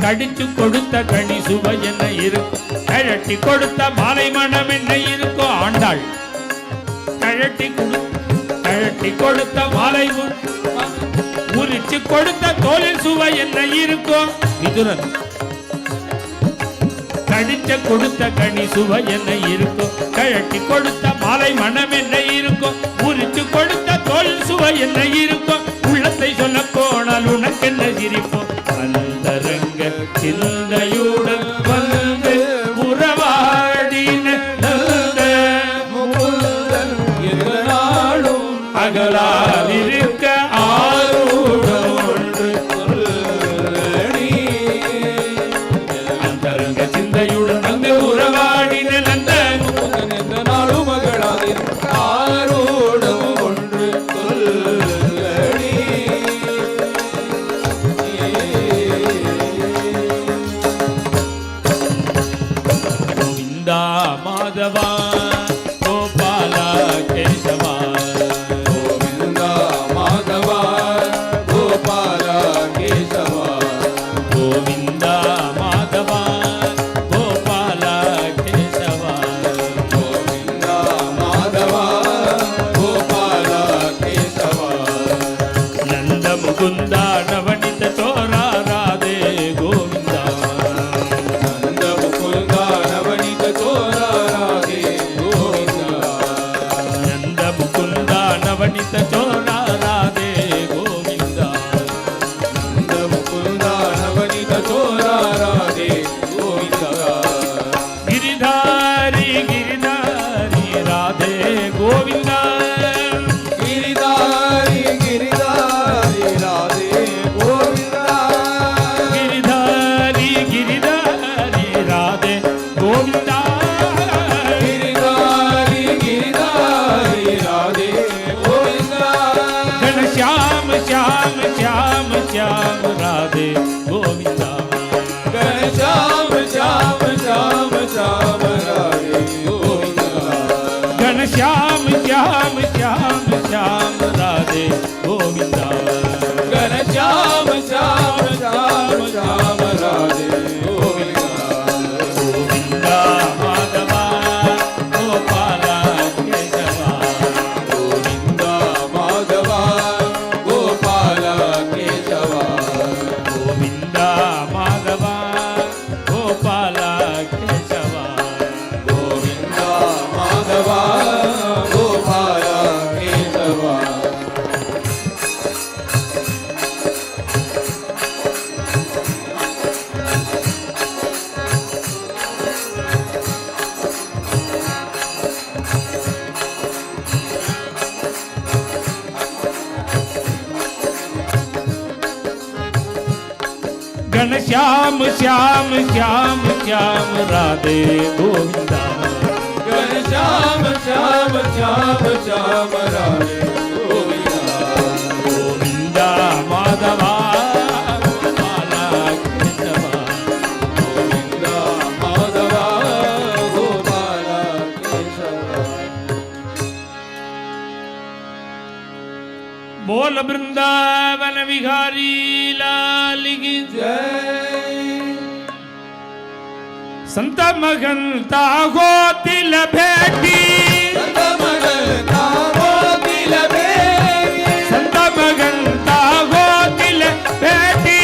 [SPEAKER 1] கடிச்சு கொடுத்த கனி சுவை என்ன இருக்கும், கழட்டி கொடுத்த மாலை மனம் என்ன இருக்கும். ஆண்டாள் கழட்டி கொடுத்த மாலை உரிச்சு கொடுத்த தோலில் சுவை என்ன இருக்கும். மிதுரன் கடிச்ச கொடுத்த கனி சுவை என்ன இருக்கும், கழட்டி கொடுத்த மாலை மனம் என்ன இருக்கும். உரிச்சு கொடுத்த தோலில் சுவை என்ன இருக்கும். உள்ளத்தை சொல்ல போனால் உனக்கு என்ன சிரிப்போம். அந்தரங்க சிந்தையுடன் வந்து உறவாடின நல்ல
[SPEAKER 2] முகுந்தன் எதனாலும்
[SPEAKER 1] அகலாதிருக்க ஆரூடம் ஒன்று
[SPEAKER 2] சொல்லடி.
[SPEAKER 1] அந்தரங்க சிந்தையுடன் வந்து உறவாடின நல்ல
[SPEAKER 2] முகுந்தன் எதனாலும் அகலாதிருக்க ஆரூடம் ஒன்று சொல்லடி.
[SPEAKER 1] கோவிந்தா மாதவா கோபாலா கேசவா
[SPEAKER 2] கோவிந்தா மாதவா கோபாலா கேசவா.
[SPEAKER 1] கோவிந்தா மாதவா கோபாலா கேசவா
[SPEAKER 2] கோவிந்தா மாதவா கோபாலா கேசவா.
[SPEAKER 1] நந்த முகுந்தா நவனித சோரா ராதே கோவிந்தா.
[SPEAKER 2] நந்த முகுந்தா நவனித சோரா ராதே கோவிந்தா.
[SPEAKER 1] நந்த முகுந்தா நவனித சோரா ராதே கோவிந்தா.
[SPEAKER 2] நந்த முகுந்தா நவனித சோரா ராதே கோவிந்தா.
[SPEAKER 1] கிரிதாரி கிரிதாரி ராதே கோவிந்தா.
[SPEAKER 2] கிரிதாரி கிரிதாரி ராதே கோவிந்தா.
[SPEAKER 1] கிரிதாரி கிரிதாரி ராதே கோவிந்தா.
[SPEAKER 2] கிரிதாரி கிரிதாரி ராதே கோவிந்தா.
[SPEAKER 1] கண श्याम श्याम श्याम श्याम राधे गोविंदा.
[SPEAKER 2] श्याम श्याम श्याम श्याम राधे गोविंदा.
[SPEAKER 1] घन श्याम श्याम श्याम श्याम राधे गोविंदा.
[SPEAKER 2] घन श्याम श्याम श्याम श्याम राधे गोविंदा.
[SPEAKER 1] गोविंदा माधवा गोपाला केशवा.
[SPEAKER 2] गोविंदा माधवा गोपाला केशवा.
[SPEAKER 1] गोविंदा माधवा गोपाला केशवा.
[SPEAKER 2] गोविंदा माधवा गोपाला केशवा.
[SPEAKER 1] घन श्याम श्याम श्याम श्याम राधे गोविंदा.
[SPEAKER 2] घन श्याम श्याम श्याम श्याम राधे गोविंदा.
[SPEAKER 1] गोविंदा माधवा गोपाला केशवा.
[SPEAKER 2] गोविंदा माधवा गोपाला केशवा.
[SPEAKER 1] बोल वृंदावन विहारी लाल की
[SPEAKER 2] जय.
[SPEAKER 1] संत महंता हो तिल भेटी.
[SPEAKER 2] संत महंता हो तिल भेटी.
[SPEAKER 1] संत महंता हो तिल भेटी.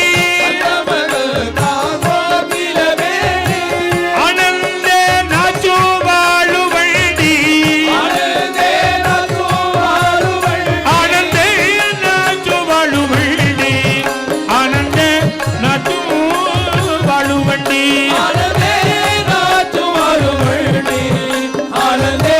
[SPEAKER 2] संत महंता हो तिल भेटी.
[SPEAKER 1] आनंदे नाचू बाळू बंडी.
[SPEAKER 2] आनंदे नाचू बाळू बंडी.
[SPEAKER 1] आनंदे नाचू बाळू बंडी. आनंदे नाचू बाळू बंडी.
[SPEAKER 2] आनंदे नाचू बाळू बंडी. आनंदे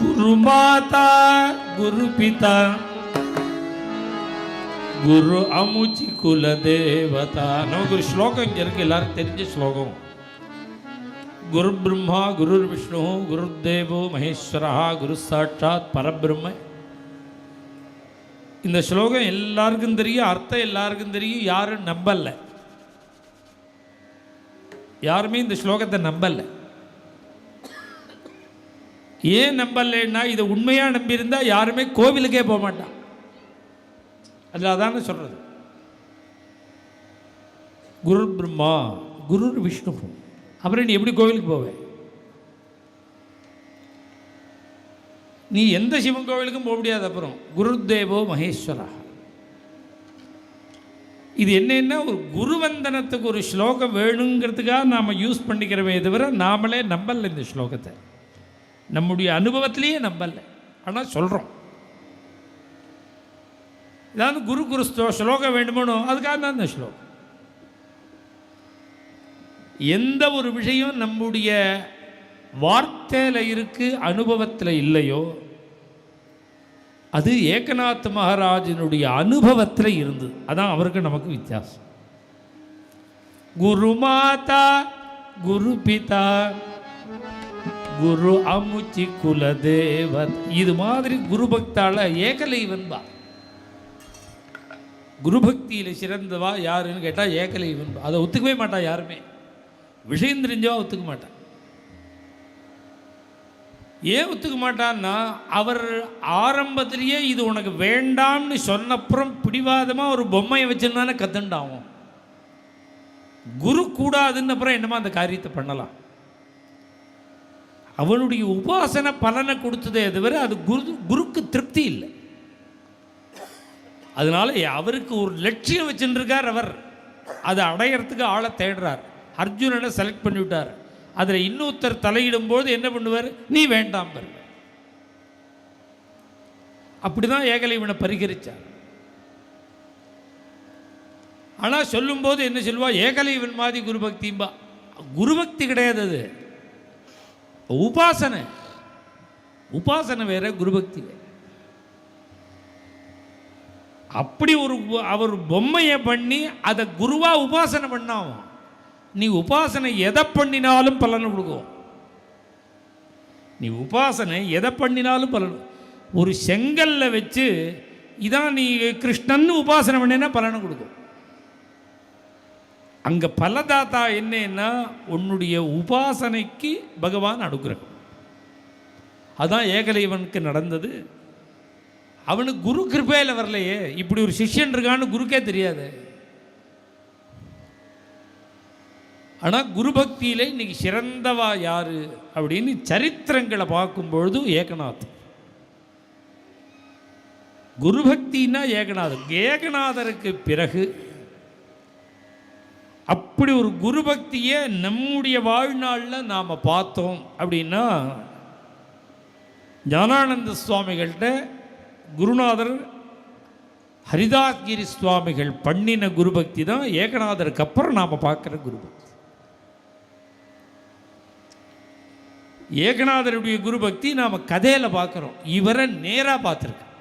[SPEAKER 1] குரு மாதா குரு பிதா குரு அமுச்சி குல தேவதா. நமக்கு ஒரு ஸ்லோகம் இங்கே இருக்கு, எல்லாரும் தெரிஞ்ச ஸ்லோகம். குரு பிரம்மா குரு விஷ்ணு குரு தேவோ மகேஸ்வரா குரு சாட்சாத் பரபிரம்ம. இந்த ஸ்லோகம் எல்லாருக்கும் தெரியும், அர்த்தம் எல்லாருக்கும் தெரியும். யாரும் நம்பல, யாருமே இந்த ஸ்லோகத்தை நம்பல. ஏன் நம்பலைன்னா இதை உண்மையாக நம்பியிருந்தா யாருமே கோவிலுக்கே போக மாட்டான். அதில் அதான சொல்றது. குரு பிரம்மா குரு விஷ்ணு, அப்புறம் நீ எப்படி கோவிலுக்கு போவே? நீ எந்த சிவன் கோவிலுக்கும் போக முடியாது. அப்புறம் குரு தேவோ மகேஸ்வரா. இது என்னன்னா ஒரு குருவந்தனத்துக்கு ஒரு ஸ்லோகம் வேணுங்கிறதுக்காக நாம் யூஸ் பண்ணிக்கிறவே தவிர நாமளே நம்பல இந்த ஸ்லோகத்தை. நம்முடைய அனுபவத்திலேயே நம்பல, ஆனால் சொல்கிறோம். ஏதாவது குரு குரு ஸ்லோகம் வேண்டுமோ அதுக்காக தான் இந்த ஸ்லோகம். எந்த ஒரு விஷயம் நம்முடைய வார்த்தையில் இருக்கு, அனுபவத்தில் இல்லையோ, அது ஏகநாத் மகாராஜனுடைய அனுபவத்தில் இருந்தது. அதான் அவருக்கு நமக்கு வித்தியாசம். குரு மாதா குரு பிதா குரு அமுச்சி குல தேவத். இது மாதிரி குரு பக்தால ஏகலைவன்பா. குரு பக்தியில் சிறந்தவா யாருன்னு கேட்டால் ஏகலைவன்பா. அதை ஒத்துக்கவே மாட்டா யாருமே. விஷயம் தெரிஞ்சவா ஒத்துக்க மாட்டான். ஏன் ஒத்துக்க மாட்டான்னா, அவர் ஆரம்பத்திலேயே இது உனக்கு வேண்டாம்னு சொன்னப்புறம் பிடிவாதமாக ஒரு பொம்மையை வச்சுருந்தானே கத்துண்டாவும். குரு கூடாதுன்னு அப்புறம் என்னமா அந்த காரியத்தை பண்ணலாம். அவனுடைய உபாசனை பலனை கொடுத்ததே தவிர அது குருக்கு திருப்தி இல்லை. அதனால அவருக்கு ஒரு லட்சியம் வச்சுருக்கார். அவர் அதை அடையிறதுக்கு ஆளை தேடுறார். அர்ஜுனனை செலக்ட் பண்ணிவிட்டார். அதில் இன்னொருத்தர் தலையிடும் போது என்ன பண்ணுவார்? நீ வேண்டாம் பாரு. அப்படிதான் ஏகலைவனை பரிகரித்தார். ஆனால் சொல்லும்போது என்ன சொல்லுவா? ஏகலைவன் மாதிரி குருபக்திம்பா. குருபக்தி கிடையாது, அது உபாசனை. உபாசனை வேற, குருபக்தி வேற. அப்படி ஒரு அவர் பொம்மையை பண்ணி அதை குருவா உபாசனை பண்ணாவும். நீ உபாசனை எதை பண்ணினாலும் பலன் கொடுக்கும். நீ உபாசனை எதை பண்ணினாலும் பலன். ஒரு செங்கல்ல வச்சு இதான் நீ கிருஷ்ணன் உபாசனை பண்ணினா பலனை கொடுக்கும். அங்கே பலதாத்தா என்னன்னா உன்னுடைய உபாசனைக்கு பகவான் அனுகிரகம். அதான் ஏகலைவனுக்கு நடந்தது. அவனுக்கு குரு கிருபையில் வரலையே. இப்படி ஒரு சிஷ்யன் இருக்கான்னு குருக்கே தெரியாது. ஆனால் குரு பக்தியில் இன்னைக்கு சிறந்தவா யாரு அப்படின்னு சரித்திரங்களை பார்க்கும்பொழுது ஏகநாத். குரு பக்தின்னா ஏகநாதர். ஏகநாதருக்கு பிறகு அப்படி ஒரு குரு பக்தியை நம்முடைய வாழ்நாளில் நாம் பார்த்தோம் அப்படின்னா, ஞானானந்த சுவாமிகள்கிட்ட குருநாதர் ஹரிதாஸ்கிரி சுவாமிகள் பண்ணின குரு பக்தி தான் ஏகநாதருக்கு அப்புறம் நாம் பார்க்குற குரு பக்தி. ஏகநாதருடைய குரு பக்தி நாம் கதையில் பார்க்குறோம், இவரை நேராக பார்த்துருக்கோம்.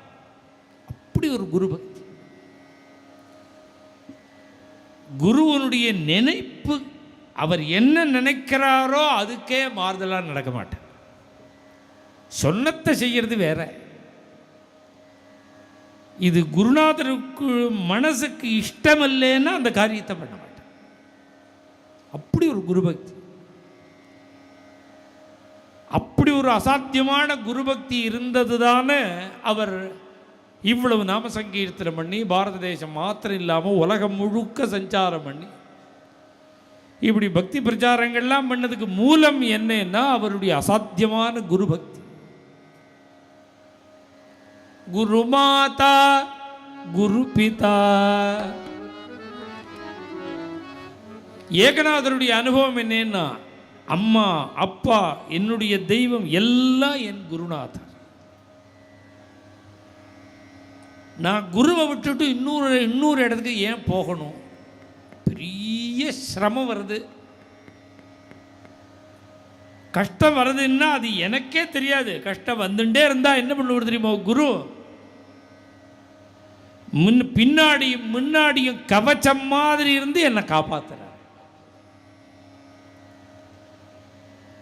[SPEAKER 1] அப்படி ஒரு குரு பக்தி. குருவனுடைய நினைப்பு, அவர் என்ன நினைக்கிறாரோ அதுக்கே மாறுதலாக நடக்க மாட்டேன். சொன்னத்தை செய்கிறது வேற. இது குருநாதருக்கு மனசுக்கு இஷ்டமில்லைன்னா அந்த காரியத்தை பண்ண மாட்டேன். அப்படி ஒரு குரு பக்தி, அப்படி ஒரு அசாத்தியமான குரு பக்தி இருந்தது தானே அவர் இவ்வளவு நாம சங்கீர்த்தனம் பண்ணி பாரத தேசம் மாத்திரம் இல்லாமல் உலகம் முழுக்க சஞ்சாரம் பண்ணி இப்படி பக்தி பிரச்சாரங்கள்லாம் பண்ணதுக்கு மூலம் என்னன்னா அவருடைய அசாத்தியமான குரு பக்தி. குரு மாதா குரு பிதா. ஏகநாதருடைய அனுபவம் என்னன்னா, அம்மா அப்பா என்னுடைய தெய்வம் எல்லாம் என் குருநாதர். நான் குருவை விட்டுட்டு இன்னொரு இடத்துக்கு ஏன் போகணும்? பெரிய சிரமம் வருது, கஷ்டம் வருதுன்னா அது எனக்கே தெரியாது. கஷ்டம் வந்துட்டே இருந்தால் என்ன பண்ணுவது தெரியுமா? குரு பின்னாடியும் முன்னாடியும் கவச்சம் மாதிரி இருந்து என்னை காப்பாற்றுறார்.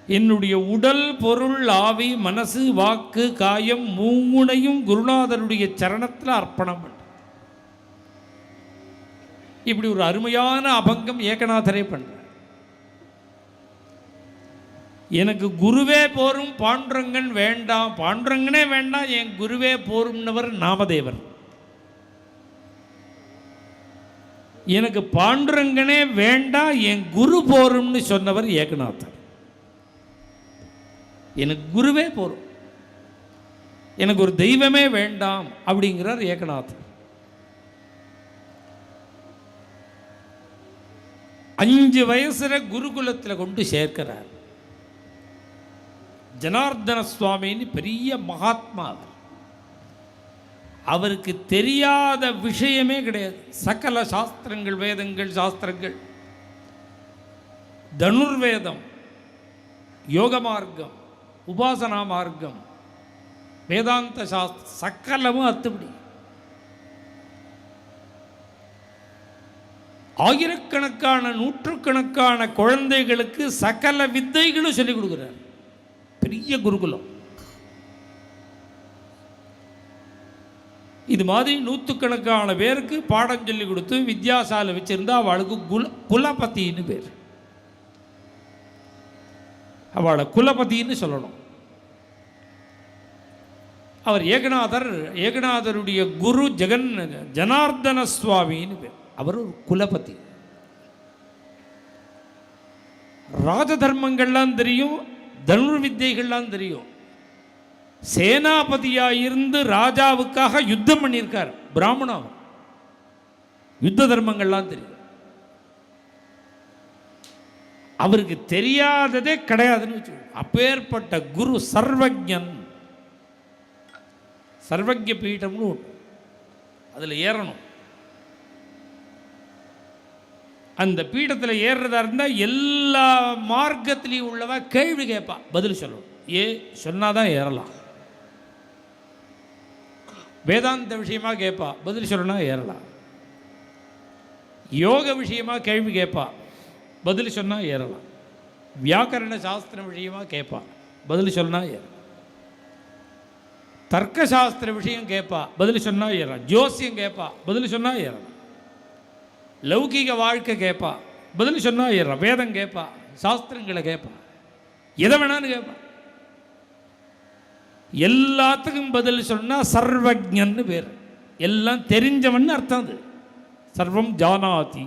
[SPEAKER 1] என்னுடைய உடல் பொருள் ஆவி மனசு வாக்கு காயம் மூணையும் குருநாதருடைய சரணத்தில் அர்ப்பணம் பண்ண. இப்படி ஒரு அருமையான அபங்கம் ஏகநாதரே பண்ற. எனக்கு குருவே போரும் பாண்டுரங்கன் வேண்டாம், பாண்டுரங்கனே வேண்டாம், என் குருவே போரும்னவர் நாமதேவர். எனக்கு பாண்டுரங்கனே வேண்டாம், என் குரு போரும்னு சொன்னவர் ஏகநாதர். எனக்கு குருவே போரும், எனக்கு ஒரு தெய்வமே வேண்டாம் அப்படிங்கிறார் ஏகநாதர். 5 வயசுல குருகுலத்தில் கொண்டு சேர்க்கிறார். ஜனார்தன சுவாமின்னு பெரிய மகாத்மா. அவருக்கு தெரியாத விஷயமே கிடையாது. சகல சாஸ்திரங்கள், வேதங்கள், சாஸ்திரங்கள், தனுர்வேதம், யோக மார்க்கம், உபாசனா மார்க்கம், வேதாந்த சாஸ்திரம் சக்கலமும் அத்துப்படி. ஆயிரக்கணக்கான நூற்றுக்கணக்கான குழந்தைகளுக்கு சகல வித்தைகளும் சொல்லிக் கொடுக்குறார். பெரிய குருகுலம். இது மாதிரி நூற்றுக்கணக்கான பேருக்கு பாடம் சொல்லி கொடுத்து வித்யாசாலை வச்சிருந்தா அவளுக்கு குலபதினு பேர். அவளை குலபதினு சொல்லணும். அவர் ஏகநாதருடைய குரு ஜனார்தன சுவாமின்னு பேர். அவர் ஒரு குலபதி. ராஜதர்மங்கள்லாம் தெரியும், தனுர் வித்தைகள்லாம் தெரியும். சேனாபதியாக இருந்து ராஜாவுக்காக யுத்தம் பண்ணியிருக்கார். பிராமணா, யுத்த தர்மங்கள்லாம் தெரியும். அவருக்கு தெரியாததே கிடையாதுன்னு வச்சு. அப்பேற்பட்ட குரு சர்வஜன். சர்வஜ பீட்டம்னு ஒன்று, அதில் ஏறணும். அந்த பீடத்தில் ஏறுறதா இருந்தால் எல்லா மார்க்கத்திலையும் உள்ளவா கேள்வி கேட்பா, பதில் சொல்லணும். சொன்னாதான் ஏறலாம். வேதாந்த விஷயமா கேட்பா, பதில் சொல்லணும் ஏறலாம். யோக விஷயமா கேள்வி கேட்பா, பதில் சொன்னால் ஏறலாம். வியாக்கரண சாஸ்திர விஷயமா கேட்பா, பதில் சொன்னால் ஏறலாம். தர்க்க சாஸ்திர விஷயம் கேட்பா, பதில் சொன்னால் ஏறலாம். ஜோசியம் கேட்பா, பதில் சொன்னால் ஏறலாம். லௌகிக வாழ்க்கை கேட்பா, பதில் சொன்னால் ஏறலாம். வேதம் கேட்பா, சாஸ்திரங்களை கேட்பா, எதை வேணான்னு கேட்பா. எல்லாத்துக்கும் பதில் சொன்னால் சர்வஜன்னு பேர். எல்லாம் தெரிஞ்சவன் அர்த்தம். அது சர்வம் ஜானாதி,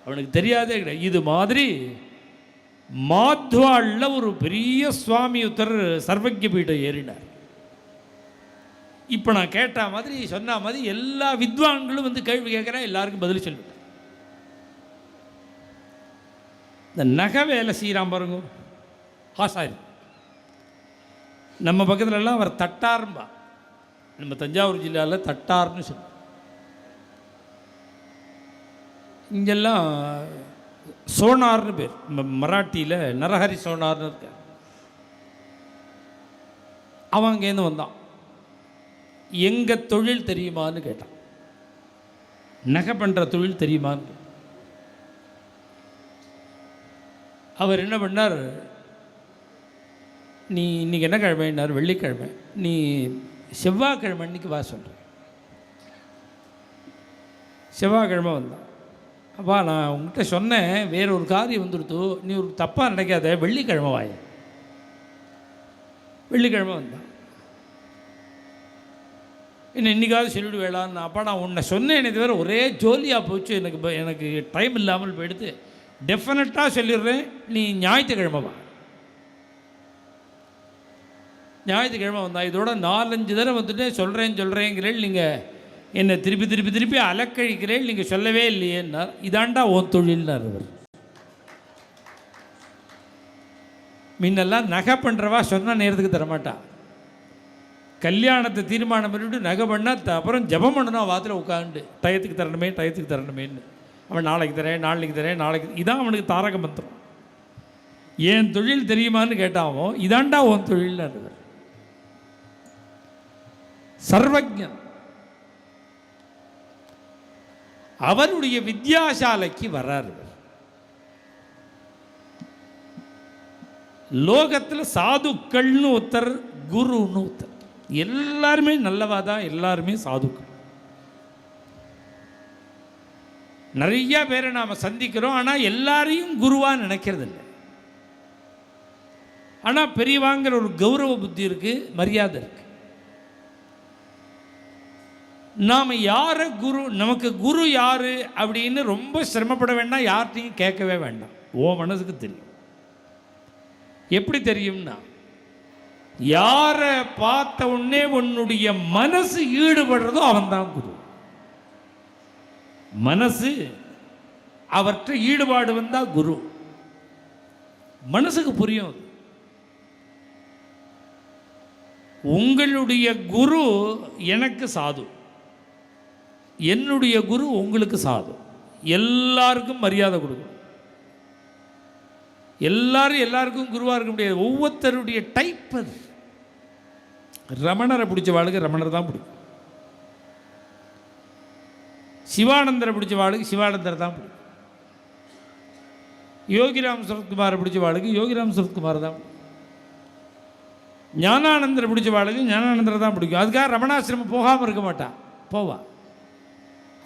[SPEAKER 1] அவனுக்கு தெரியாதே கிடையாது. இது மாதிரி மாத்வாளில் ஒரு பெரிய சுவாமி உத்தர் சர்வஜ பீடம் ஏறினார். இப்போ நான் கேட்ட மாதிரி சொன்ன மாதிரி எல்லா வித்வான்களும் வந்து கேள்வி கேட்குறேன், எல்லாருக்கும் பதில் சொல்லிவிட்டேன். இந்த நகை வேலை செய்கிறான் பாருங்க ஆசாரி, நம்ம பக்கத்துலலாம் அவர் தட்டார்பா. நம்ம தஞ்சாவூர் ஜில்லாவில் தட்டார்னு சொல்லுவோம். இங்கெல்லாம் சோனார்னு பேர், மராட்டியில் நரஹரி சோனார்னு இருக்க. அவன் அங்கேருந்து வந்தான். எங்கள் தொழில் தெரியுமான்னு கேட்டான். நகை பண்ணுற தொழில் தெரியுமான்னு. அவர் என்ன பண்ணார், நீ இன்றைக்கி என்ன கிழமைன்னார், வெள்ளிக்கிழமை, நீ செவ்வாய்க்கிழமை அன்றைக்கி வா சொல்கிறேன். செவ்வாய்க்கிழமை வந்தான். அப்பா நான் உங்கள்கிட்ட சொன்னேன், வேற ஒரு காரியம் வந்துடுத்து, நீ ஒரு தப்பாக நினைக்காத, வெள்ளிக்கிழமை வாய. வெள்ளிக்கிழமை வந்தான். என்ன இன்றைக்காவது சொல்லிவிடு வேளான்னு. அப்பா நான் உன்னை சொன்னேன், இது வேறு ஒரே ஜோலியாக போச்சு, எனக்கு டைம் இல்லாமல் போயிடுத்து, டெஃபினட்டாக சொல்லிடுறேன், நீ ஞாயிற்றுக்கிழமை வா. ஞாயிற்றுக்கிழமை வந்தா. இதோட 4-5 தடவை வந்துட்டு சொல்கிறேங்கிறேன், நீங்கள் என்னை திருப்பி அலக்கழிக்கிறேன், நீங்கள் சொல்லவே இல்லையேன்னார். இதாண்டா ஓன் தொழில்னார் அவர். முன்னெல்லாம் நகை பண்ணுறவா சொன்னால் நேரத்துக்கு தரமாட்டா. கல்யாணத்தை தீர்மானம் பண்ணிவிட்டு நகை பண்ணால் அப்புறம் ஜபம் பண்ணணும் வாத்தில் உட்காந்து, டயத்துக்கு தரணுமேன்னு. அவன் நாளைக்கு தரேன். இதான் அவனுக்கு தாரக மந்திரம். என் தொழில் தெரியுமான்னு கேட்டாவோ, இதாண்டா உன் தொழில்னார் அவர். சர்வஜன். அவருடைய வித்யாசாலைக்கு வர்றார். லோகத்தில் சாதுக்கள்னு ஒருத்தர், குருன்னு ஒருத்தர். எல்லாருமே நல்லவாதான், எல்லாருமே சாதுக்கள். நிறைய பேரை நாம் சந்திக்கிறோம், ஆனால் எல்லாரையும் குருவாக நினைக்கிறது இல்லை. ஆனால் பெரியவாங்கிற ஒரு கௌரவ புத்தி இருக்குது, மரியாதை இருக்குது. நாம் யாரை குரு, நமக்கு குரு யார் அப்படின்னு ரொம்ப சிரமப்பட வேண்டாம், யார்கிட்டையும் கேட்கவே வேண்டாம். ஓ மனசுக்கு தெரியும். எப்படி தெரியும்னா, யாரை பார்த்த உடனே உன்னுடைய மனசு ஈடுபடுறதோ அவன்தான் குரு. மனசு அவற்றை ஈடுபாடு வந்தா குரு. மனசுக்கு புரியும். உங்களுடைய குரு எனக்கு சாது, என்னுடைய குரு உங்களுக்கு சாது. எல்லாருக்கும் மரியாதை கொடுக்கணும். எல்லாருக்கும் குருவாக இருக்க முடியாது. ஒவ்வொருத்தருடைய டைப் அது. ரமணரை பிடிச்ச வாளுக்கு ரமணர் தான் பிடிக்கும். சிவானந்தரை பிடிச்ச வாளுக்கு சிவானந்தர் தான் பிடிக்கும். யோகிராம் சரத்குமாரை பிடிச்ச வாளுக்கு யோகிராம் சரத்குமார் தான் பிடிக்கும். ஞானானந்தரை பிடிச்ச வாளுக்கு ஞானானந்தரை தான் பிடிக்கும். அதுக்காக ரமணாசிரமம் போகாமல் இருக்க மாட்டான், போவா.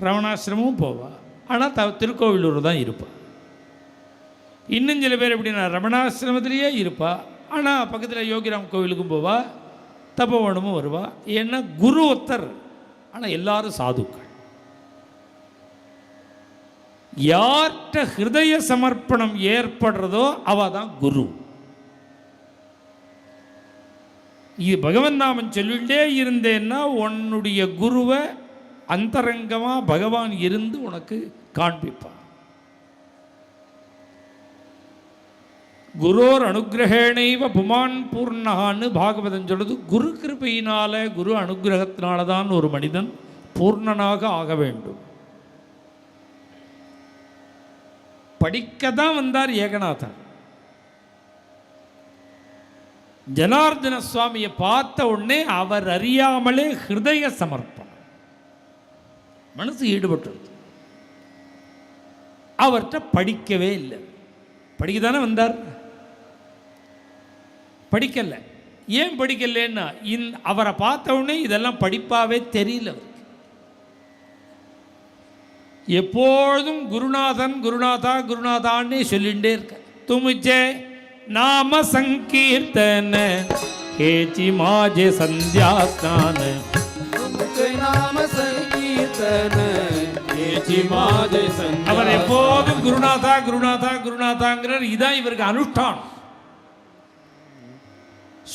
[SPEAKER 1] ரமணாசிரமும் போவா, ஆனால் திருக்கோவிலூர் தான் இருப்பாள். இன்னும் சில பேர் எப்படின்னா ரமணாசிரமத்திலேயே இருப்பா, ஆனால் பக்கத்தில் யோகிராம் கோவிலுக்கும் போவா, தப்போவனமும் வருவா. ஏன்னா குரு ஒருத்தர், ஆனால் எல்லாரும் சாதுக்கள். யார்கிட்ட ஹிருதய சமர்ப்பணம் ஏற்படுறதோ அவ தான் குரு. இது பகவன் நாமன் சொல்லிட்டே இருந்தேன்னா உன்னுடைய குருவை அந்தரங்கமாக பகவான் இருந்து உனக்கு காண்பிப்பான். குரோர் அனுகிரகேணைவ புமான் பூர்ணகான்னு பாகவதம் சொல்லுது. குரு கிருபையினால, குரு அனுகிரகத்தினால தான் ஒரு மனிதன் பூர்ணனாக ஆக வேண்டும். படிக்கதான் வந்தார் ஏகநாதன். ஜனார்தன சுவாமியை பார்த்த உடனே அவர் அறியாமலே ஹிருதய சமர்ப்பணம், மனசு ஈடுபட்டு. அவர்கிட்ட படிக்கவே இல்லை. படிக்கதானே வந்தார், படிக்கலை. ஏன் படிக்கலைன்னா அவரை பார்த்த உடனே இதெல்லாம் படிப்பாவே தெரியல அவருக்கு. எப்பொழுதும் குருநாதன் குருநாதா குருநாதான்னு சொல்லிகிட்டே இருக்க. துமுச்சே நாம சங்கீர்த்தன கேச்சி மாஜே சந்தியாஸ்தான, நாம சங்கீர்த்தன கேச்சி மாஜே சந்தியா. அவர் எப்போதும் குருநாதா குருநாதா குருநாதாங்கிறார். இதான் இவருக்கு அனுஷ்டானம்.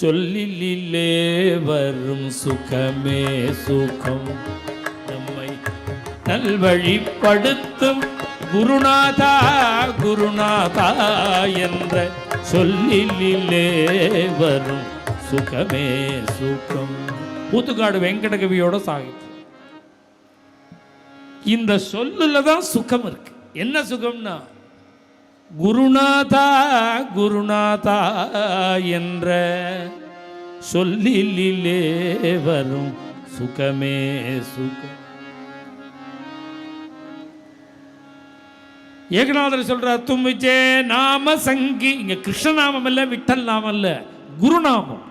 [SPEAKER 1] சொல்லிலே வரும் சுகமே சுகம், நம்மை நல்வழிப்படுத்தும் குருநாதா குருநாதா என்ற சொல்லிலே வரும் சுகமே சுகம். ஊத்துக்காடு வெங்கடகவியோட சாகித்யம். இந்த சொல்லுல தான் சுகம் இருக்கு. என்ன சுகம்னா, குருநாதா குருநாதா என்ற சொல்லிலே வரும் சுகமே சுகம். ஏகநாதர் சொல்றார், தும்மிச்சே நாம சங்கி. இங்க கிருஷ்ணநாமம் இல்ல, விட்டல் நாமம் இல்ல, குருநாமம்.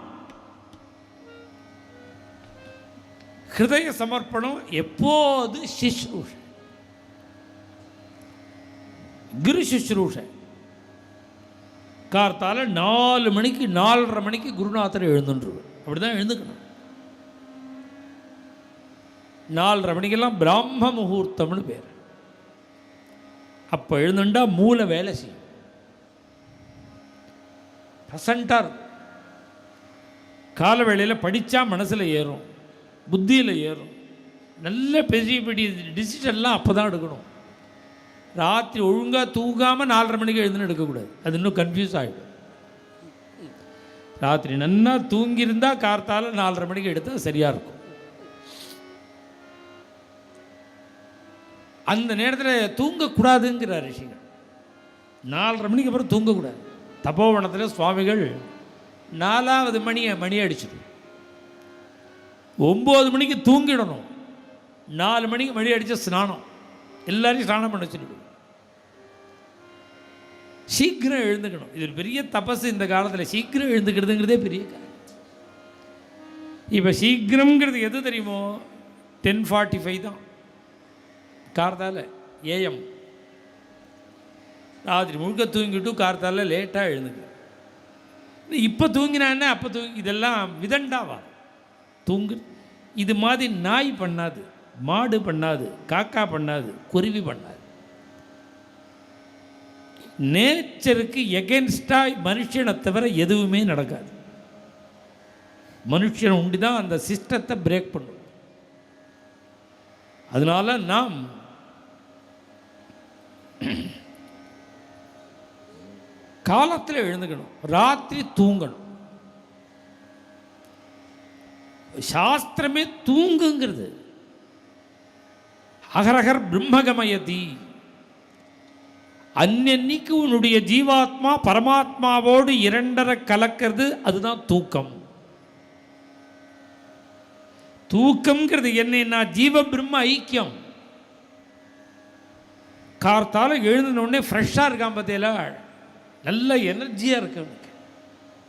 [SPEAKER 1] ஹிருதய சமர்ப்பணம் எப்போது சிஸ்ரூஷ, குரு சிஸ்ரூஷ. கார்த்தால 4 மணிக்கு 4:30 மணிக்கு குருநாதர் எழுந்துருவார். அப்படிதான் எழுந்துக்கணும். 4:30 மணிக்கெல்லாம் பிராம முகூர்த்தம்னு பேர். அப்போ எழுந்துட்டா மூளை வேலை செய்யும், ப்ரெசண்டாக இருக்கும். கால வேளையில் படித்தா மனசில் ஏறும், புத்தியில் ஏறும். நல்ல பெரிய பெரிய டிசிஷன்லாம் அப்போ தான் எடுக்கணும். ராத்திரி ஒழுங்காக தூங்காமல் 4:30 மணிக்கு எழுதுன்னு எடுக்கக்கூடாது, அது இன்னும் கன்ஃபியூஸ் ஆகிடும். ராத்திரி நன்னா தூங்கியிருந்தால் கார்த்தால 4:30 மணிக்கு எடுத்தால் சரியாக இருக்கும். அந்த நேரத்தில் தூங்கக்கூடாதுங்கிறார் ரிஷிகள். 4:30 மணிக்கு அப்புறம் தூங்கக்கூடாது. தபோவனத்தில் சுவாமிகள் 4வது மணி அடிச்சிடும். 9 மணிக்கு தூங்கிடணும். 4 மணிக்கு மணி அடித்த ஸ்நானம், எல்லாரையும் ஸ்நானம் பண்ண வச்சுட்டு சீக்கிரம் எழுந்துக்கணும். இது பெரிய தபசு இந்த காலத்தில். சீக்கிரம் எழுந்துக்கிறதுங்கிறதே பெரிய காரணம். இப்போ சீக்கிரங்கிறது எது தெரியுமோ? 10:45 தான் கார்த்தால ஏஎம். ராத்திரி முழுக்க தூங்கிட்டு கார்த்தால லேட்டாக எழுந்துக்கு. இப்போ தூங்கினான்னா அப்போ இதெல்லாம் விதண்டாவா தூங்கு. இது மாதிரி நாய் பண்ணாது, மாடு பண்ணாது, காக்கா பண்ணாது, குருவி பண்ணாது. நேச்சருக்கு எகென்ஸ்டாக மனுஷனை தவிர எதுவுமே நடக்காது. மனுஷன் உண்டு தான் அந்த சிஸ்டத்தை பிரேக் பண்ணும். அதனால நாம் காலத்தில் எழுந்துக்கணும், ராத்திரி தூங்கணும். சாஸ்திரமே தூங்குங்கிறது. அகரகர் பிரம்மகமயதி. அன்னைக்கு உன்னுடைய ஜீவாத்மா பரமாத்மாவோடு 2:30 கலக்கிறது, அதுதான் தூக்கம். தூக்கம்ங்கிறது என்னன்னா ஜீவ பிரம்ம ஐக்கியம். கார்த்தால எழுந்தோடனே ஃப்ரெஷ்ஷாக இருக்கான் பார்த்தீங்களா, நல்ல எனர்ஜியாக இருக்கு அவனுக்கு.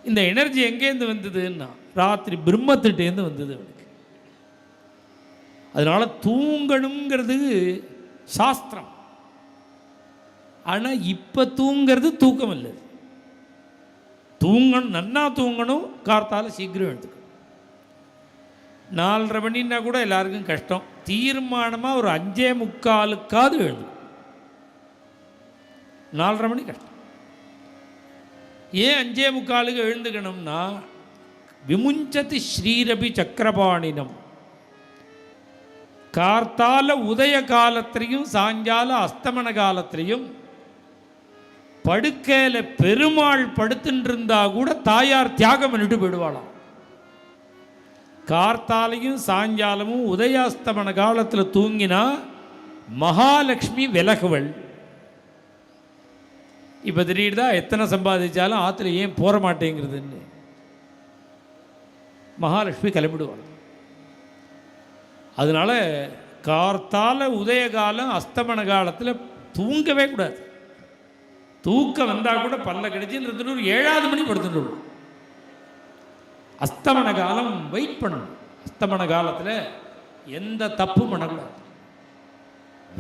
[SPEAKER 1] இந்த எனர்ஜி எங்கேருந்து வந்ததுன்னா ராத்திரி பிரம்மத்திட்டேருந்து வந்தது அவனுக்கு. அதனால தூங்கணுங்கிறது சாஸ்திரம். ஆனால் இப்போ தூங்கிறது தூக்கம் இல்லை. தூங்கணும், நன்னா தூங்கணும், கார்த்தால சீக்கிரம் எழுந்துக்கணும். 4:30 மணின்னா கூட எல்லாருக்கும் கஷ்டம். தீர்மானமாக ஒரு 5:45க்காவது எழுது. 4:30 மணி கஷ்டம். ஏன் 5:45க்கு எழுந்துக்கணும்னா, விமுஞ்சதி ஸ்ரீரபி சக்கரபாணினம். கார்த்தால உதய காலத்திலையும் சாயங்கால அஸ்தமன காலத்திலையும் படுக்கையில் பெருமாள் படுத்துட்டு இருந்தா கூட தாயார் தியாகம் பண்ணிட்டு போயிடுவாளாம். கார்த்தாலையும் சாயங்காலமும் உதயாஸ்தமன காலத்தில் தூங்கினா மகாலட்சுமி விலகுவள். இப்போ திடீர்னு எத்தனை சம்பாதிச்சாலும் ஆற்றுல ஏன் போற மாட்டேங்கிறதுன்னு மகாலட்சுமி கிளம்பிடுவாள். அதனால கார்த்தால உதய காலம் அஸ்தமன காலத்தில் தூங்கவே கூடாது. தூக்கம் வந்தால் கூட பல்ல கிடைச்சி ஒரு 7வது மணி படுத்துட்டு. அஸ்தமன காலம் வெயிட் பண்ணணும். அஸ்தமன காலத்தில் எந்த தப்பும் பண்ணக்கூடாது.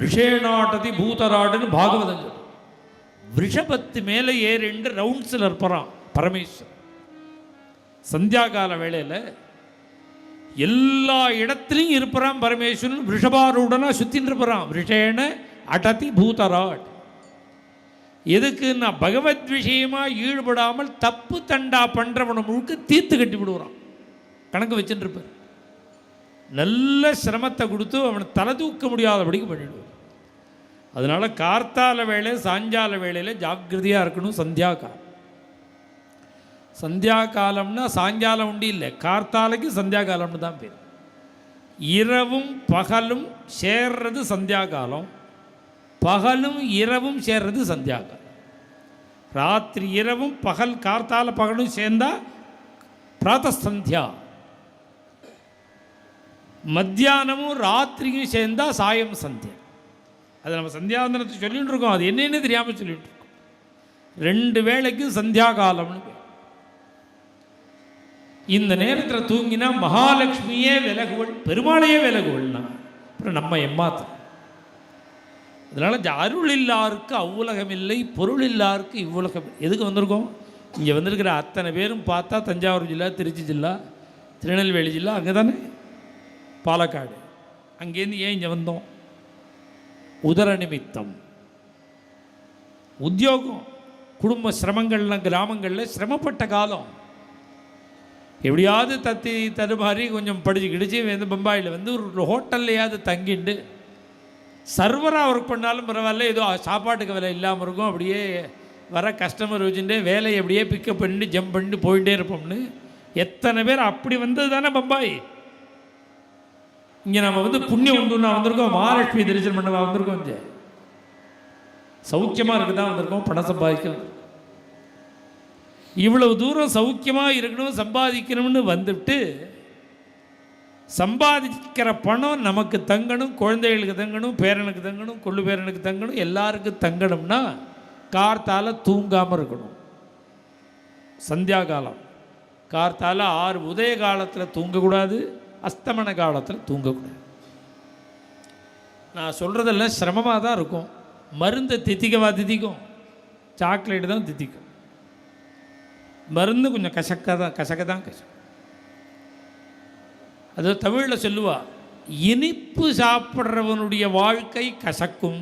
[SPEAKER 1] விஷேநாட்டதி பூதராடுன்னு பாகவதம் சொல்லும். ரிஷபத்து மேலே ஏறிண்டு ரவுண்ட்ஸில் இருப்பான் பரமேஸ்வரன். சந்தியா கால வேளையில் எல்லா இடத்துலையும் இருப்பான் பரமேஸ்வரன். ரிஷபாரூடனா சுத்தின்னு இருப்பான். ரிஷேன அடதி பூதராட். எதுக்குன்னா பகவத் விஷயமாக ஈடுபடாமல் தப்பு தண்டா பண்ணுறவனை முழுக்க தீர்த்து கட்டி விடுவான். கணக்கு வச்சுட்டு இருப்பார். நல்ல சிரமத்தை கொடுத்து அவனை தலை தூக்க முடியாதபடிக்கு பண்ணிவிடுவார். அதனால் கார்த்தால வேளை சாயங்கால வேளையில் ஜாக்கிரதையாக இருக்கணும். சந்தியா காலம். சந்தியா காலம்னா சாயங்காலம் உண்டு இல்லை, கார்த்தாலைக்கு சந்தியா காலம்னு தான் பேர். இரவும் பகலும் சேர்றது சந்தியா காலம், பகலும் இரவும் சேர்றது சந்தியா காலம். ராத்திரி இரவும் பகல் கார்த்தால பகலும் சேர்ந்தா பிராத்தசந்தியா, மத்தியானமும் ராத்திரியும் சேர்ந்தா சாயம் சந்தியா. அது நம்ம சந்தியாவந்தனத்தை சொல்லிட்டு இருக்கோம், அது என்னன்னு தெரியாமல் சொல்லிட்டு இருக்கோம். 2 வேளைக்கு சந்தியா காலம்னு பேர். இந்த நேரத்தில் தூங்கினா மகாலட்சுமியே விலகுவள், பெருமாளையே விலகுவள்னா அப்புறம் நம்ம ஏமாத்திரம். அதனால அருள் இல்லாருக்கு அவ்வுலகம் இல்லை, பொருள் இல்லாருக்கு இவ்வுலகம். எதுக்கு வந்திருக்கோம்? இங்கே வந்திருக்கிற அத்தனை பேரும் பார்த்தா தஞ்சாவூர் ஜில்லா, திருச்சி ஜில்லா, திருநெல்வேலி ஜில்லா, அங்கே தானே பாலக்காடு. அங்கேருந்து ஏன் இங்கே வந்தோம்? உதர நிமித்தம், உத்தியோகம், குடும்ப சிரமங்கள்லாம் கிராமங்களில் சிரமப்பட்ட காலம். எப்படியாவது தத்தி தடுமாறி கொஞ்சம் படிச்சு கிடிச்சு வந்து பம்பாயில் வந்து ஒரு ஹோட்டல்லையாவது தங்கிண்டு சர்வராக ஒர்க் பண்ணாலும் பரவாயில்ல, ஏதோ சாப்பாட்டுக்கு விலை இல்லாமல் இருக்கும். அப்படியே வர கஸ்டமர் வச்சுட்டு வேலையை அப்படியே பிக்கப் பண்ணிட்டு ஜம்ப் பண்ணிட்டு போயிட்டே இருப்போம்னு எத்தனை பேர் அப்படி வந்தது தானே பம்பாய். இங்கே நம்ம வந்து புண்ணியம் உண்டு நான் வந்திருக்கோம், மகாலட்சுமி தரிசனம் பண்ண வந்திருக்கோம், இங்கே சௌக்கியமாக இருக்கு தான் வந்திருக்கோம், பணம் சம்பாதிக்கணும். இவ்வளவு தூரம் சௌக்கியமாக இருக்கணும் சம்பாதிக்கணும்னு வந்துட்டு சம்பாதிக்கிற பணம் நமக்கு தங்கணும், குழந்தைகளுக்கு தங்கணும், பேரனுக்கு தங்கணும், கொள்ளு பேரனுக்கு தங்கணும், எல்லாருக்கும் தங்கணும்னா கார்த்தால தூங்காமல் இருக்கணும். சந்தியா காலம் கார்த்தால 6 உதய காலத்தில் தூங்கக்கூடாது, அஸ்தமன காலத்தில் தூங்கக்கூடாது. நான் சொல்கிறதெல்லாம் சிரமமாக தான் இருக்கும். மருந்து தித்திக்கவா தித்திக்கும்? சாக்லேட்டு தான் தித்திக்கும். மருந்து கொஞ்சம் கசக்க தான் கசக்கும். அது தமிழில் சொல்லுவா, இனிப்பு சாப்பிட்றவனுடைய வாழ்க்கை கசக்கும்,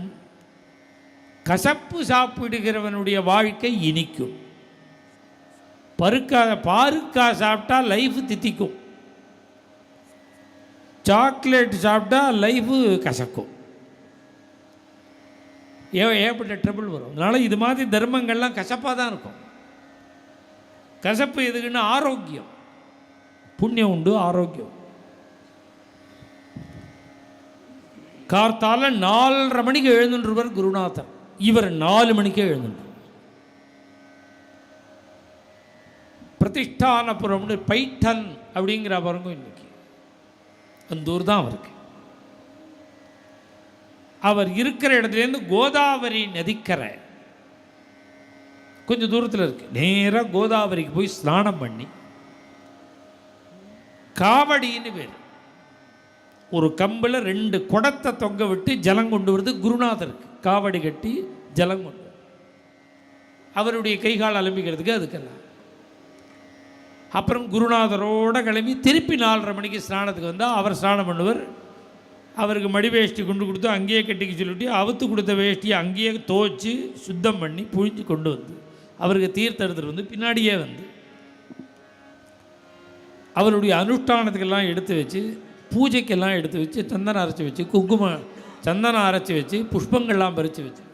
[SPEAKER 1] கசப்பு சாப்பிடுகிறவனுடைய வாழ்க்கை இனிக்கும். பாருக்கா சாப்பிட்டா லைஃப் தித்திக்கும், சாக்லேட் சாப்பிட்டா லைஃபு கசக்கும். ஏற்பட்ட ட்ரபிள் வரும். அதனால் இது மாதிரி தர்மங்கள்லாம் கசப்பாக தான் இருக்கும். கசப்பு எதுக்குன்னு ஆரோக்கியம், புண்ணியம் உண்டு, ஆரோக்கியம். கார்த்தால 4:30 மணிக்கு எழுந்துருவர் குருநாதர். இவர் 4 மணிக்கே எழுந்துட்டு பிரதிஷ்டானபுரம்னு பைட்டன் அப்படிங்கிற பாருங்க, இன்னைக்கு அந்த ஊர் தான் அவருக்கு. அவர் இருக்கிற இடத்துலேருந்து கோதாவரி நதிக்கரை கொஞ்சம் தூரத்தில் இருக்கு. நேராக கோதாவரிக்கு போய் ஸ்நானம் பண்ணி காவடின்னு பேர், ஒரு கம்பில் 2 குடத்தை தொங்க விட்டு ஜலம் கொண்டு வருது குருநாதருக்கு. காவடி கட்டி ஜலம் கொண்டு அவருடைய கைகால் அலம்பிக்கிறதுக்கு அதுக்கெல்லாம். அப்புறம் குருநாதரோட கிளம்பி திருப்பி 4:30 மணிக்கு ஸ்நானத்துக்கு வந்தால் அவர் ஸ்நானம் பண்ணுவார். அவருக்கு மடி வேஷ்டி கொண்டு கொடுத்து அங்கேயே கட்டிக்க சொல்லிட்டு அவுத்து கொடுத்த வேஷ்டியை அங்கேயே துவைச்சி சுத்தம் பண்ணி புழிஞ்சு கொண்டு வந்து அவருக்கு தீர்த்த எடுத்துகிட்டு வந்து பின்னாடியே வந்து அவருடைய அனுஷ்டானத்துக்கெல்லாம் எடுத்து வச்சு, பூஜைக்கெல்லாம் எடுத்து வச்சு, சந்தனம் அரைச்சி வச்சு, சந்தனம் அரைச்சி வச்சு, புஷ்பங்கள்லாம் பறித்து வச்சு,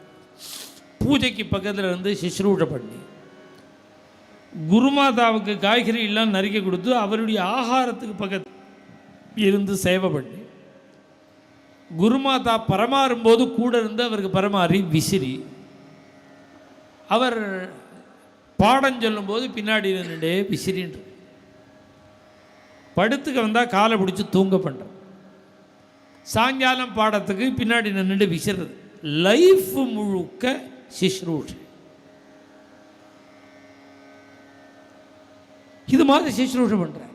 [SPEAKER 1] பூஜைக்கு பக்கத்தில் இருந்து சிஸ்ரூஷை பண்ணி, குருமாதாவுக்கு காய்கறி எல்லாம் நறுக்கி கொடுத்து அவருடைய ஆகாரத்துக்கு பக்கத்தில் இருந்து சேவை பண்ணி, குருமாதா பரமாறும்போது கூட இருந்து அவருக்கு பரமாறி விசிறி, அவர் பாடம் சொல்லும்போது பின்னாடி நின்றுட்டே விசிறின்ற, படுத்துக்க வந்தால் காலை பிடிச்சி தூங்க பண்ணுற, சாயங்காலம் பாடத்துக்கு பின்னாடி நின்றுட்டு விசிறது. லைஃப் முழுக்க சிஸ்ரூஷை. இது மாதிரி சிஸ்ரூஷை பண்ணுறார்.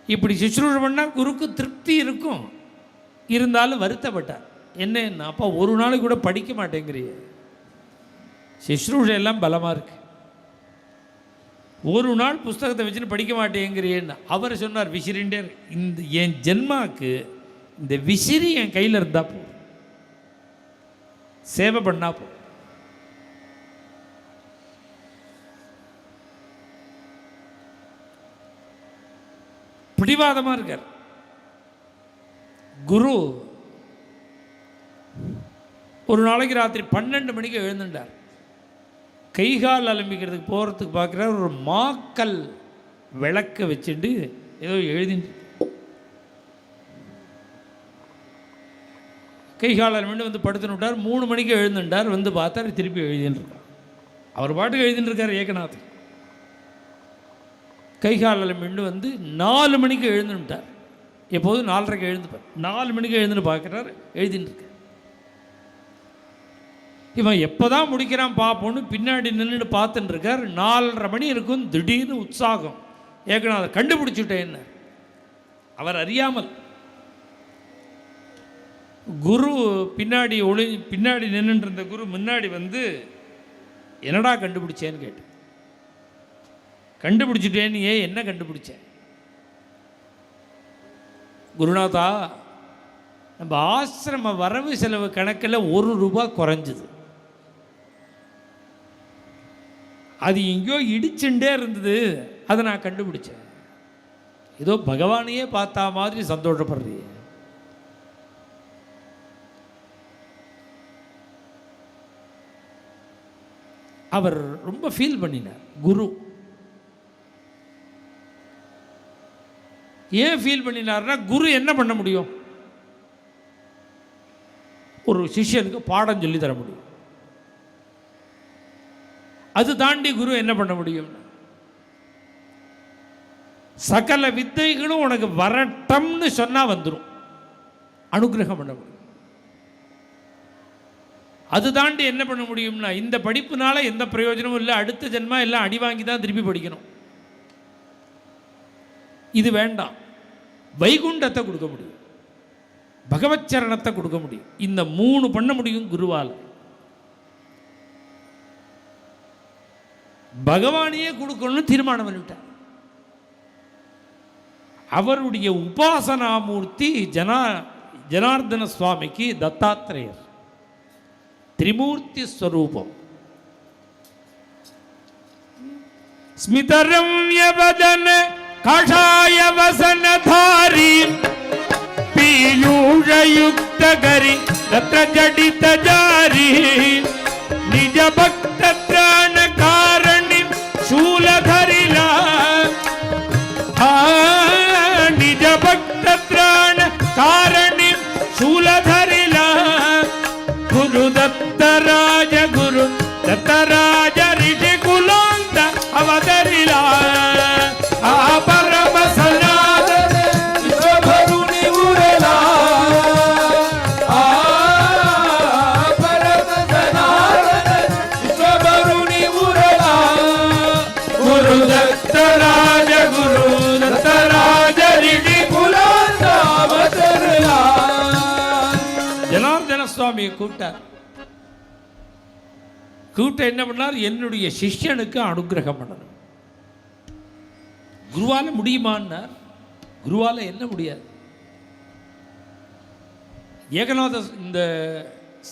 [SPEAKER 1] இப்படி சிஸ்ரூஷை பண்ணால் குருக்கு திருப்தி இருக்கும். இருந்தாலும் வருத்தப்பட்டார். என்ன அப்பா ஒரு நாளைக்கு கூட படிக்க மாட்டேங்கிறிய, சிஸ்ரூஷை எல்லாம் பலமாக இருக்கு, ஒரு நாள் புஸ்தகத்தை வச்சுன்னு படிக்க மாட்டேங்கிறேன்னு அவர் சொன்னார். விசிறிண்டே இந்த என் ஜென்மாக்கு இந்த விசிறி என் கையில் இருந்தால் போ, சேவை பண்ணா போ. பிடிவாதமாக இருக்கார். குரு ஒரு நாளைக்கு ராத்திரி 12 மணிக்கு எழுந்துட்டார். கைகால் அலம்பிக்கிறதுக்கு போகிறதுக்கு பார்க்குறார். ஒரு மாக்கல் விளக்க வச்சுட்டு ஏதோ எழுதிட்டு கை காலில் மீண்டும் வந்து படுத்துன்னு விட்டார். 3 மணிக்கு எழுந்துட்டார். வந்து பார்த்தார், திருப்பி எழுதின்னு இருக்கார். அவர் பாட்டுக்கு எழுதின்னு இருக்கார் ஏகநாத். கை காலில் மீண்டும் வந்து 4 மணிக்கு எழுந்துட்டார். எப்போதும் 4:30 எழுந்துப்பார். 4 மணிக்கு எழுந்துன்னு பார்க்குறாரு, எழுதின்னு இருக்கார். இவன் எப்போ தான் முடிக்கிறான் பார்ப்போன்னு பின்னாடி நின்றுட்டு பார்த்துட்டு இருக்கார். 4:30 மணி இருக்கும். திடீர்னு உற்சாகம், ஏகநாதர் கண்டுபிடிச்சுட்டேன்னு. அவர் அறியாமல் குரு பின்னாடி பின்னாடி நின்றுட்டு இருந்த குரு முன்னாடி வந்து என்னடா கண்டுபிடிச்சேன்னு கேட்டேன். கண்டுபிடிச்சிட்டேன்னு. ஏன், என்ன கண்டுபிடிச்சேன்? குருநாதா, நம்ம ஆசிரம வரவு செலவு கணக்கில் ₹1 குறைஞ்சிது. அது எங்கேயோ இடிச்சுட்டே இருந்தது. அதை நான் கண்டுபிடிச்சேன். ஏதோ பகவானையே பார்த்தா மாதிரி சந்தோஷப்படுறீ. அவர் ரொம்ப ஃபீல் பண்ணினார் குரு. ஏன் ஃபீல் பண்ணினார்னா, குரு என்ன பண்ண முடியும்? ஒரு சிஷ்யனுக்கு பாடம் சொல்லி தர முடியும். அது தாண்டி குரு என்ன பண்ண முடியும்? சகல வித்தைகளும் உனக்கு வரட்டம்னு சொன்னா வந்துடும், அனுகிரகம் பண்ண முடியும். அது தாண்டி என்ன பண்ண முடியும்னா, இந்த படிப்புனால எந்த பிரயோஜனமும் இல்லை, அடுத்த ஜென்மா எல்லாம் அடி வாங்கி தான் திருப்பி படிக்கணும். இது வேண்டாம். வைகுண்டத்தை கொடுக்க முடியும், பகவத் சரணத்தை கொடுக்க முடியும். இந்த 3 பண்ண முடியும் குருவால். பகவானையே கொடுக்கணும்னு தீர்மானம் பண்ணிவிட்டார். அவருடைய உபாசனாமூர்த்தி ஜனார்தன சுவாமிக்கு தத்தாத்திரேயர், திரிமூர்த்தி ஸ்வரூபம். ஸ்மிதரம்யவதன கஷாய வசனதாரி பீயூஷயுக்தகரி ரத்ன ஜடித ஜாரி நிஜ பக்த த்ராண காரணி சூலதரிலா நிஜ பக்த த்ராண காரணி சூலதரிலா குரு ದತ್ತರಾಜ ಗುರು ದತ್ತರಾಜ ಋಷಿ ಕುಲಾಂತ ಅವತರಿಲಾ ಆ ಪರಮ ಸನಾತನ ವಿಶ್ವಭರುನಿ ಉರಲಾ ಆ ಪರಮ ಸನಾತನ ವಿಶ್ವಭರುನಿ ಉರಲಾ ಗುರು ದತ್ತರಾಜ ಋಷಿ ಕುಲಾಂತ ಅವತರಿಲಾ. ஜனார்தன சுவாமியை கூப்பிட்டார். கூட்ட என்ன பண்ணார்? என்னுடைய சிஷ்யனுக்கு அனுகிரகம் பண்ணணும். குருவால முடியுமான்னார். குருவால என்ன முடியாது? ஏகநாத இந்த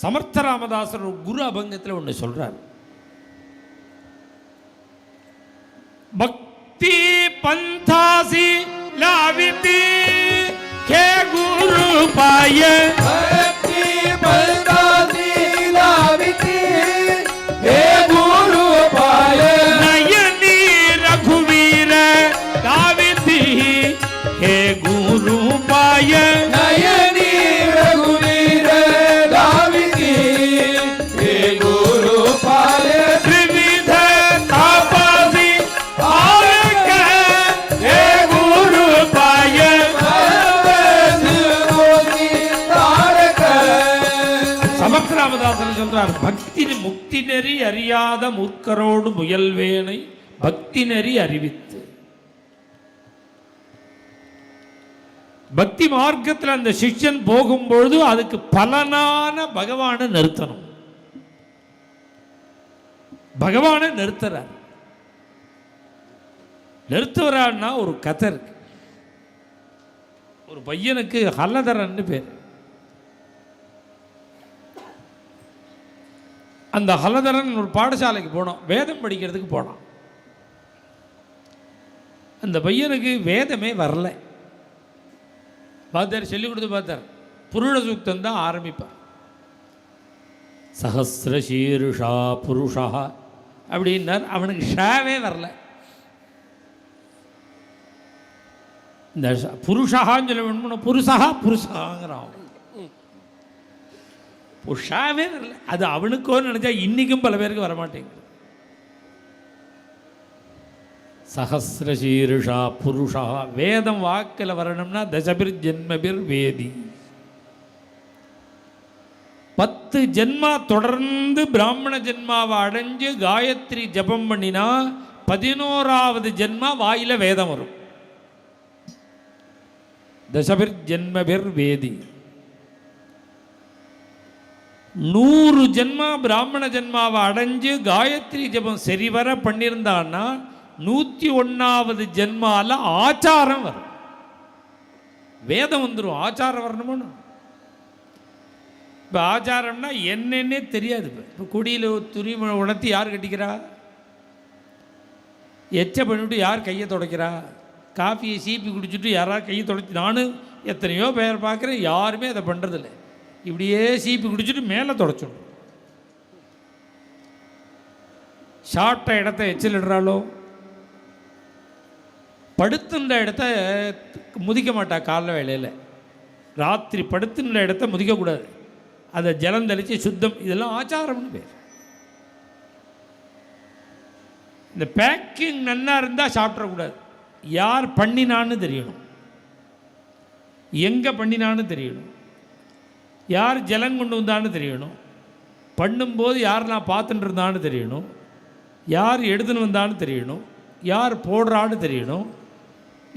[SPEAKER 1] சமர்த்த ராமதாசர் குரு அபங்கத்தில் ஒன்று சொல்றார். பக்தி பந்தாசி லாவிதி கே குரு பாய சொல்றார். பக்தி முக்தி நெறி அறியாத மூர்க்கரோடு முயல்வேனை பக்தி நெறி அறிவித்து. பக்தி மார்க்கத்தில் அந்த சிஷ்யன் போகும்பொழுது அதுக்கு பலனான பகவானை நிறுத்தணும். பகவானை நிறுத்துறார். நிறுத்துறான்னா ஒரு கதை இருக்கு. ஒரு பையனுக்கு ஹலதரன்னு பேர். அந்த ஹலதரன் ஒரு பாடசாலைக்கு போனோம், வேதம் படிக்கிறதுக்கு போனான். அந்த பையனுக்கு வேதமே வரல. பார்த்தார், சொல்லிக் கொடுத்து பார்த்தார். புருஷ சூக்தம் தான் ஆரம்பிப்பார். சஹசிரசீருஷா புருஷா அப்படின்னார். அவனுக்கு ஷாவே வரல. இந்த புருஷான்னு சொல்ல வேணும்னா புருஷாங்கிறான். உஷாவே வரல. அது அவனுக்கோன்னு நினச்சா இன்றைக்கும் பல பேருக்கு வரமாட்டேங்குது. சஹசிரசீருஷா புருஷா, வேதம் வாக்கில் வரணும்னா தசபிர் ஜென்மபிர் வேதி. 10 ஜென்மா தொடர்ந்து பிராமண ஜென்மாவை அடைஞ்சு காயத்ரி ஜபம் பண்ணினா 11வது ஜென்மா வாயில வேதம் வரும். தசபிர் ஜென்மபிர் வேதி. 100 ஜென்மா பிராமண ஜென்மாவை அடைஞ்சு காயத்ரி ஜபம் சரிவர பண்ணியிருந்தான்னா 101வது ஜென்மால ஆச்சாரம் வரும். வேதம் வந்துடும், ஆச்சாரம் வரணுமோ. இப்போ ஆச்சாரம்னா என்னன்னே தெரியாது. இப்போ குடியில் துணி உணர்த்தி யார் கட்டிக்கிறா? எச்ச பண்ணிவிட்டு யார் கையை துடைக்கிறா? காஃபியை சீப்பி குடிச்சிட்டு யாராவது கையை துடைச்சி, நானும் எத்தனையோ பேர் பார்க்குறேன், யாருமே அதை பண்ணுறதில்ல. இப்படியே சீப்பி குடிச்சிட்டு மேலே துடைச்சிடும். சாப்பிட்ட இடத்த எச்சிலிடுறாளோ, படுத்துன்ற இடத்த முதிக்க மாட்டா. காலைல வேலையில் ராத்திரி படுத்துன்ற இடத்த முதிக்கக்கூடாது, அதை ஜலம் தெளித்து சுத்தம். இதெல்லாம் ஆச்சாரம்னு பேர். இந்த பேக்கிங் நல்லா இருந்தால் சாப்பிட்றக்கூடாது. யார் பண்ணினான்னு தெரியணும், எங்கே பண்ணினான்னு தெரியணும், யார் ஜலம் கொண்டு வந்தான்னு தெரியணும், பண்ணும்போது யாரெல்லாம் பார்த்துட்டு இருந்தான்னு தெரியணும், யார் எடுத்துன்னு வந்தான்னு தெரியணும், யார் போடுறான்னு தெரியணும்,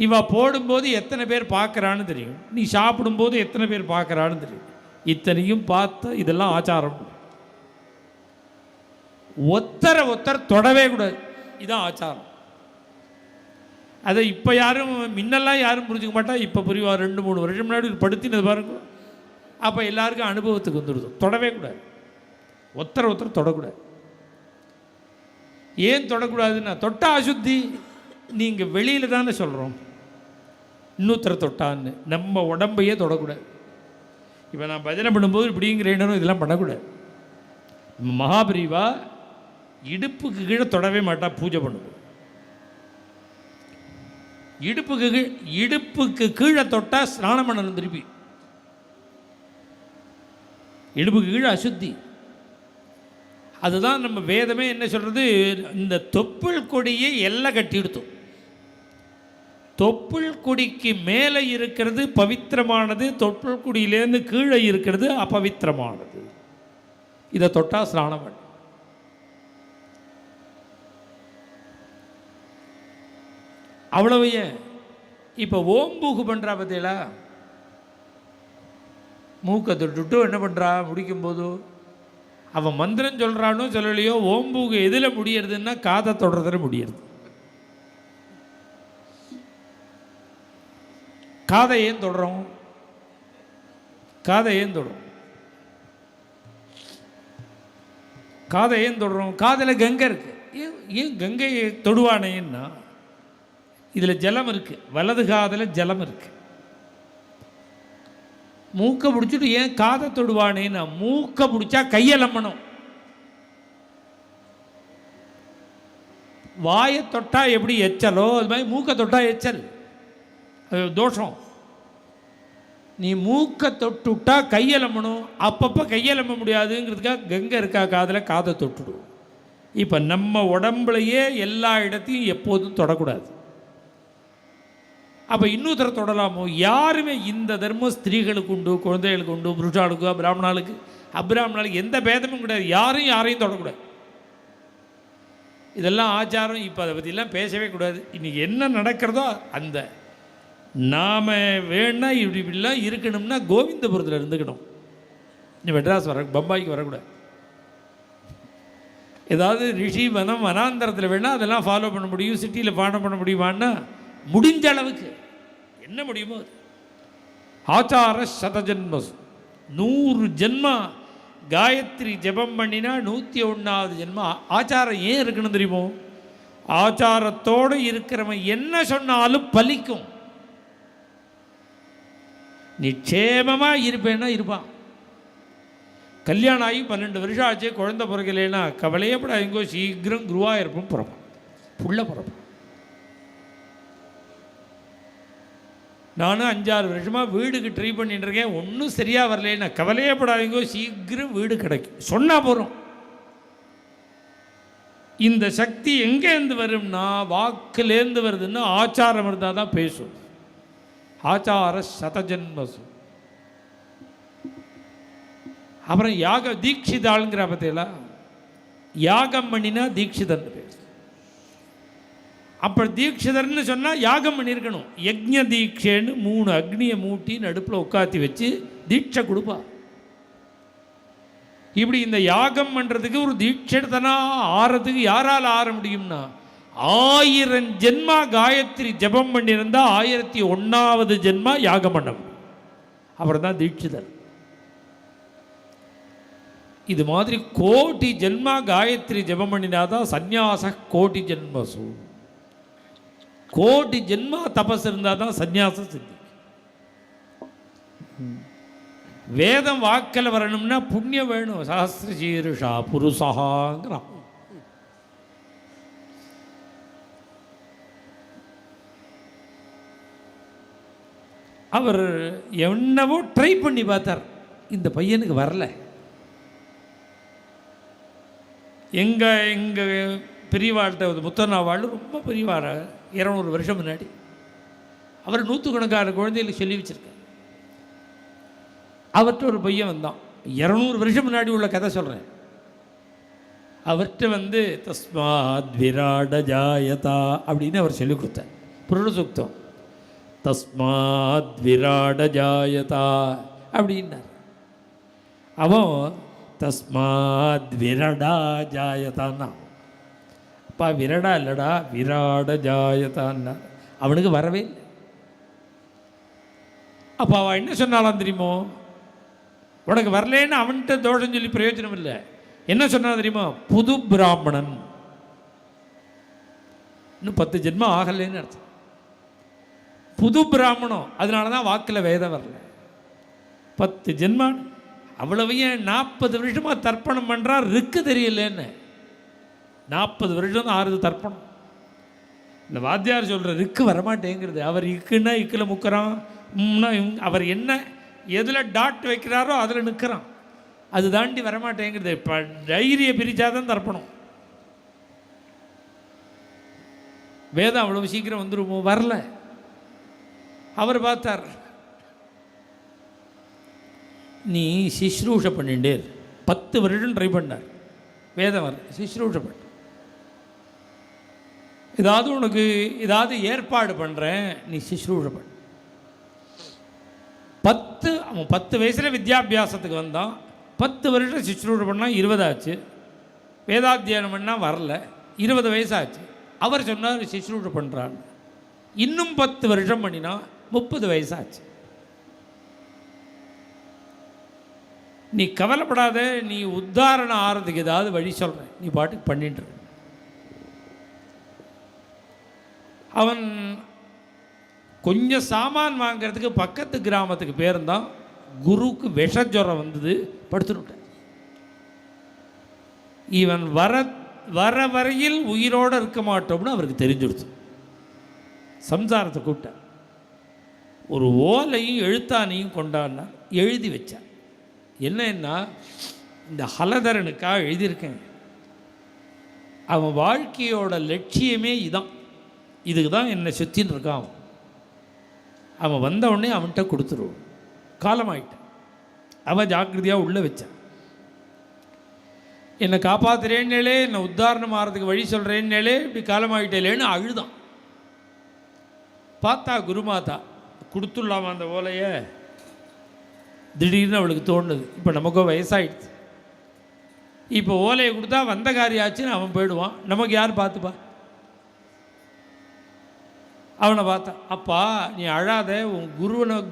[SPEAKER 1] இவ போடும்போது எத்தனை பேர் பார்க்குறான்னு தெரியும், நீ சாப்பிடும்போது எத்தனை பேர் பார்க்குறான்னு தெரியும். இத்தனையும் பார்த்து இதெல்லாம் ஆச்சாரம். ஒருத்தர் தொடவே கூடாது, இதுதான் ஆச்சாரம். அதை இப்போ யாரும் முன்னெல்லாம் யாரும் புரிஞ்சுக்க மாட்டா, இப்போ புரிவா. 2-3 வருஷம் முன்னாடி படுத்தினது பாருங்க, அப்போ எல்லாருக்கும் அனுபவத்துக்கு வந்துடுது. தொடவே கூடாது, ஒருத்தர் தொடக்கூடாது. ஏன் தொடக்கூடாதுன்னா, தொட்டா அசுத்தி. நீங்கள் வெளியில் தானே சொல்கிறோம் இன்னொருத்தரை தொட்டான்னு, நம்ம உடம்பையே தொடக்கூடாது. இப்போ நான் பஜனை பண்ணும்போது இப்படிங்கிறேனும் இதெல்லாம் பண்ணக்கூடாது. மகாபிரிவா இடுப்புக்கு கீழே தொடவே மாட்டா பூஜை பண்ணுவோம். இடுப்புக்கு கீழே தொட்டால் ஸ்நானம் பண்ணணும். திருப்பி இடுப்புக்கு கீழே அசுத்தி. அதுதான் நம்ம வேதமே என்ன சொல்கிறது, இந்த தொப்புள் கொடியை எல்லாம் கட்டி எடுத்தோம். தொப்புள் கொடிக்கு மேலே இருக்கிறது பவித்திரமானது, தொப்புள் கொடியிலேருந்து கீழே இருக்கிறது அபவித்திரமானது. இதை தொட்டா ஸ்நானம் பண்ண. அவ்வளவு ஏன் இப்போ ஓம்பூகு பண்ணுறா பார்த்தீங்களா, மூக்கை தொட்டுட்டு என்ன பண்ணுறா முடிக்கும்போது, அவன் மந்திரம் சொல்கிறானோ சொல்லலையோ, ஓம்பூகு எதில் முடியறதுன்னா காதை தொடர்றதுல முடியறது. காதை ஏன் தொடரும்? காதை ஏன் தொடரும்? காதை ஏன் தொடரும்? காதில் கங்கை இருக்கு. ஏன் கங்கையை தொடுவானேன்னா, இதில் ஜலம் இருக்கு, வலது காதில் ஜலம் இருக்கு. மூக்கை பிடிச்சிட்டு ஏன் காதை தொடுவானேன்னா, மூக்கை பிடிச்சா கையலம்பணும். வாயை தொட்டா எப்படி எச்சலோ அது மாதிரி மூக்கை தொட்டா எச்சல், அது தோஷம். நீ மூக்கை தொட்டுவிட்டா கையலம்பணும். அப்பப்போ கையலம்ப முடியாதுங்கிறதுக்காக கங்கை இருக்கா காதில், காதை தொட்டுடும். இப்போ நம்ம உடம்புலையே எல்லா இடத்தையும் எப்போதும் தொடக்கூடாது. அப்போ இன்னொருத்தரை தொடலாமோ? யாருமே இந்த தர்மம் ஸ்திரீகளுக்கு உண்டு, குழந்தைகளுக்கு உண்டு, புருஷாளுக்கு, பிராமணாளுக்கு, அப்ராமணாளுக்கு எந்த பேதமும் கிடையாது. யாரையும் தொடக்கூடாது. இதெல்லாம் ஆச்சாரம். இப்போ அதை பற்றிலாம் பேசவே கூடாது. இன்றைக்கி என்ன நடக்கிறதோ அந்த நாம் வேணா இப்படிலாம் இருக்கணும்னா கோவிந்தபுரத்தில் இருந்துக்கணும். நீ மெட்ராஸ் பம்பாய்க்கு வரக்கூடாது. ஏதாவது ரிஷி வனம் வனாந்தரத்தில் வேணால் அதெல்லாம் ஃபாலோ பண்ண முடியும். சிட்டியில் ஃபாலோ பண்ண முடியுமான்னா முடிஞ்ச அளவுக்கு என்ன முடியுமோ அது. ஆச்சார சதஜன்மஸ் 100 ஜென்மா காயத்ரி ஜபம் பண்ணினா 101வது ஜென்மா. ஆச்சாரம் ஏன் இருக்கணும் தெரியுமோ? ஆச்சாரத்தோடு இருக்கிறவன் என்ன சொன்னாலும் பலிக்கும். நிச்சயமாக இருப்பேன்னா இருப்பான். கல்யாணம் ஆகி 12 வருஷம் ஆச்சு, குழந்தை பிறக்கலைன்னா கவலையப்பட எங்கோ சீக்கிரம் குருவாக இருப்போம் பிறப்பான், புள்ள பிறப்பான். நானும் 5-6 வருஷமாக வீடுக்கு ட்ரை பண்ணிட்டு இருக்கேன், ஒன்றும் சரியாக வரலைன்னா கவலையே படாதீங்கோ, சீக்கிரம் வீடு கிடைக்கும் சொன்னால் போகிறோம். இந்த சக்தி எங்கேருந்து வரும்னா வாக்குலேருந்து வருதுன்னா ஆச்சாரம் இருந்தால் தான் பேசும். ஆச்சார சதஜன்மசு. அப்புறம் யாக தீட்சிதாளுங்கிற பற்றியெல்லாம் யாகம் பண்ணினா தீட்சிதன் பேர். அப்போ தீட்சிதர்னு சொன்னால் யாகம் பண்ணியிருக்கணும். யஜ்ஞ தீட்சைன்னு 3 அக்னியை மூட்டி நடுப்பில் உட்காத்தி வச்சு தீட்சை கொடுப்பா. இப்படி இந்த யாகம் பண்ணுறதுக்கு ஒரு தீட்சைத்தனா ஆறதுக்கு யாரால் ஆற முடியும்னா 1000 ஜென்மா காயத்ரி ஜபம் பண்ணியிருந்தா 1001வது ஜென்மா யாகம் பண்ண முடியும். அப்புறம் தான் தீட்சிதர். இது மாதிரி கோடி ஜென்மா காயத்ரி ஜபம் பண்ணினாதான் சந்நியாச கோடி ஜென்மசு. கோடி ஜென்மா தபஸ் இருந்தால் தான் சந்நியாசம் சித்தி. வேதம் வாக்கில் வரணும்னா புண்ணியம் வேணும். சஹஸ்ர சீருஷா புருஷாங்கிறான். அவர் என்னவோ ட்ரை பண்ணி பார்த்தார், இந்த பையனுக்கு வரல. எங்கள் பெரியவாழ்கிட்ட முத்தண்ணாவாள் ரொம்ப பெரியவார 200 வருஷம் முன்னாடி அவர் 100கணக்கான குழந்தைகளுக்கு சொல்லி வச்சுருக்கார். அவர்கிட்ட ஒரு பையன் வந்தான். 200 வருஷம் முன்னாடி உள்ள கதை சொல்கிறேன். அவர்கிட்ட தஸ்மாத் விராட ஜாயதா அப்படின்னு அவர் சொல்லிக் கொடுத்தார். புருட சுக்தம். தஸ்மாத் விராட ஜாயதா அப்படின்னார். அவன் தஸ்மாத் விரடா ஜாயதான்னா, அப்பா விரடா இல்லடா விராட ஜாயதான்னா. அவனுக்கு வரவே இல்லை. அப்போ அவன் என்ன சொன்னாலும் தெரியுமோ, உனக்கு வரலேன்னு அவன்கிட்ட தோஷம் சொல்லி பிரயோஜனம் இல்லை. என்ன சொன்னா தெரியுமா, புது பிராமணன், இன்னும் 10 ஜென்மம் ஆகலைன்னு அர்த்தம். புது பிராமணம், அதனால தான் வாக்கில் வேதம் வரல. 10 ஜென்மான் அவ்வளவையும் 40 வருஷமாக தர்ப்பணம் பண்ணுறா, ருக்கு தெரியலன்னு. 40 வருஷம் தான் ஆறுது தர்ப்பணம். இந்த வாத்தியார் சொல்கிற ருக்கு வரமாட்டேங்கிறது. அவர் இக்குன்னா இக்கில் முக்கிறான், அவர் என்ன எதில் டாட் வைக்கிறாரோ அதில் நிற்கிறான். அது தாண்டி வரமாட்டேங்கிறது. இப்போ டைரியை பிரித்தாதான் தர்ப்பணம். வேதம் அவ்வளவு சீக்கிரம் வந்துருமோ, வரல. அவர் பார்த்தார், நீ சிஸ்ரூஷை பண்ணிண்டே 10 வருடம் ட்ரை பண்ணார். வேதம் வர சிஸ்ரூஷை பண்ண, ஏதாவது உனக்கு ஏதாவது ஏற்பாடு பண்ணுறேன், நீ சிஸ்ரூஷை பண்ண. அவன் 10 வயசில் வித்யாபியாசத்துக்கு வந்தான். 10 வருஷம் சிஸ்ரூஷை பண்ணால் 20 ஆச்சு. வேதாத்தியானம் பண்ணால் வரல, 20 வயசாச்சு. அவர் சொன்னார் சிஸ்ரூஷை பண்ணுறான். இன்னும் 10 வருஷம் பண்ணினா 30 வயசாச்சு. நீ கவலைப்படாத, நீ உத்தாரணம் ஆகிறதுக்கு ஏதாவது வழி சொல்கிறேன், நீ பாட்டுக்கு பண்ணிட்டு. அவன் கொஞ்சம் சாமான் வாங்கிறதுக்கு பக்கத்து கிராமத்துக்கு பேருந்தான். குருவுக்கு விஷஜுரம் வந்தது, படுத்துட்டான். இவன் வர வரையில் உயிரோடு இருக்க மாட்டோம்னு அவருக்கு தெரிஞ்சுடுச்சு. சம்சாரத்தை கூப்பிட்டான். ஒரு ஓலையும் எழுத்தானையும் கொண்டான்னா எழுதி வச்சான். என்னன்னா, இந்த ஹலதரனுக்காக எழுதியிருக்கேன். அவன் வாழ்க்கையோட லட்சியமே இதான், இதுக்கு தான் என்னை சுற்றின்னு இருக்கான். அவன் வந்த உடனே அவன்கிட்ட கொடுத்துருவான். காலமாயிட்டான். அவன் ஜாக்கிரதையாக உள்ளே வச்சான். என்னை காப்பாற்றுறேன்னே, என்னை உத்தாரணம் ஆகிறதுக்கு வழி சொல்கிறேன்னே, இப்படி காலமாயிட்டேலேன்னு அழுதான். பார்த்தா குருமாதா கொடுத்துடலாமா அந்த ஓலையை. திடீர்னு அவளுக்கு தோணுது, இப்போ நமக்கோ வயசாகிடுச்சு, இப்போ ஓலையை கொடுத்தா வந்த காரியாச்சுன்னு அவன் போயிடுவான், நமக்கு யார் பார்த்துப்பா. அவனை பார்த்தா, அப்பா நீ அழாத, உன்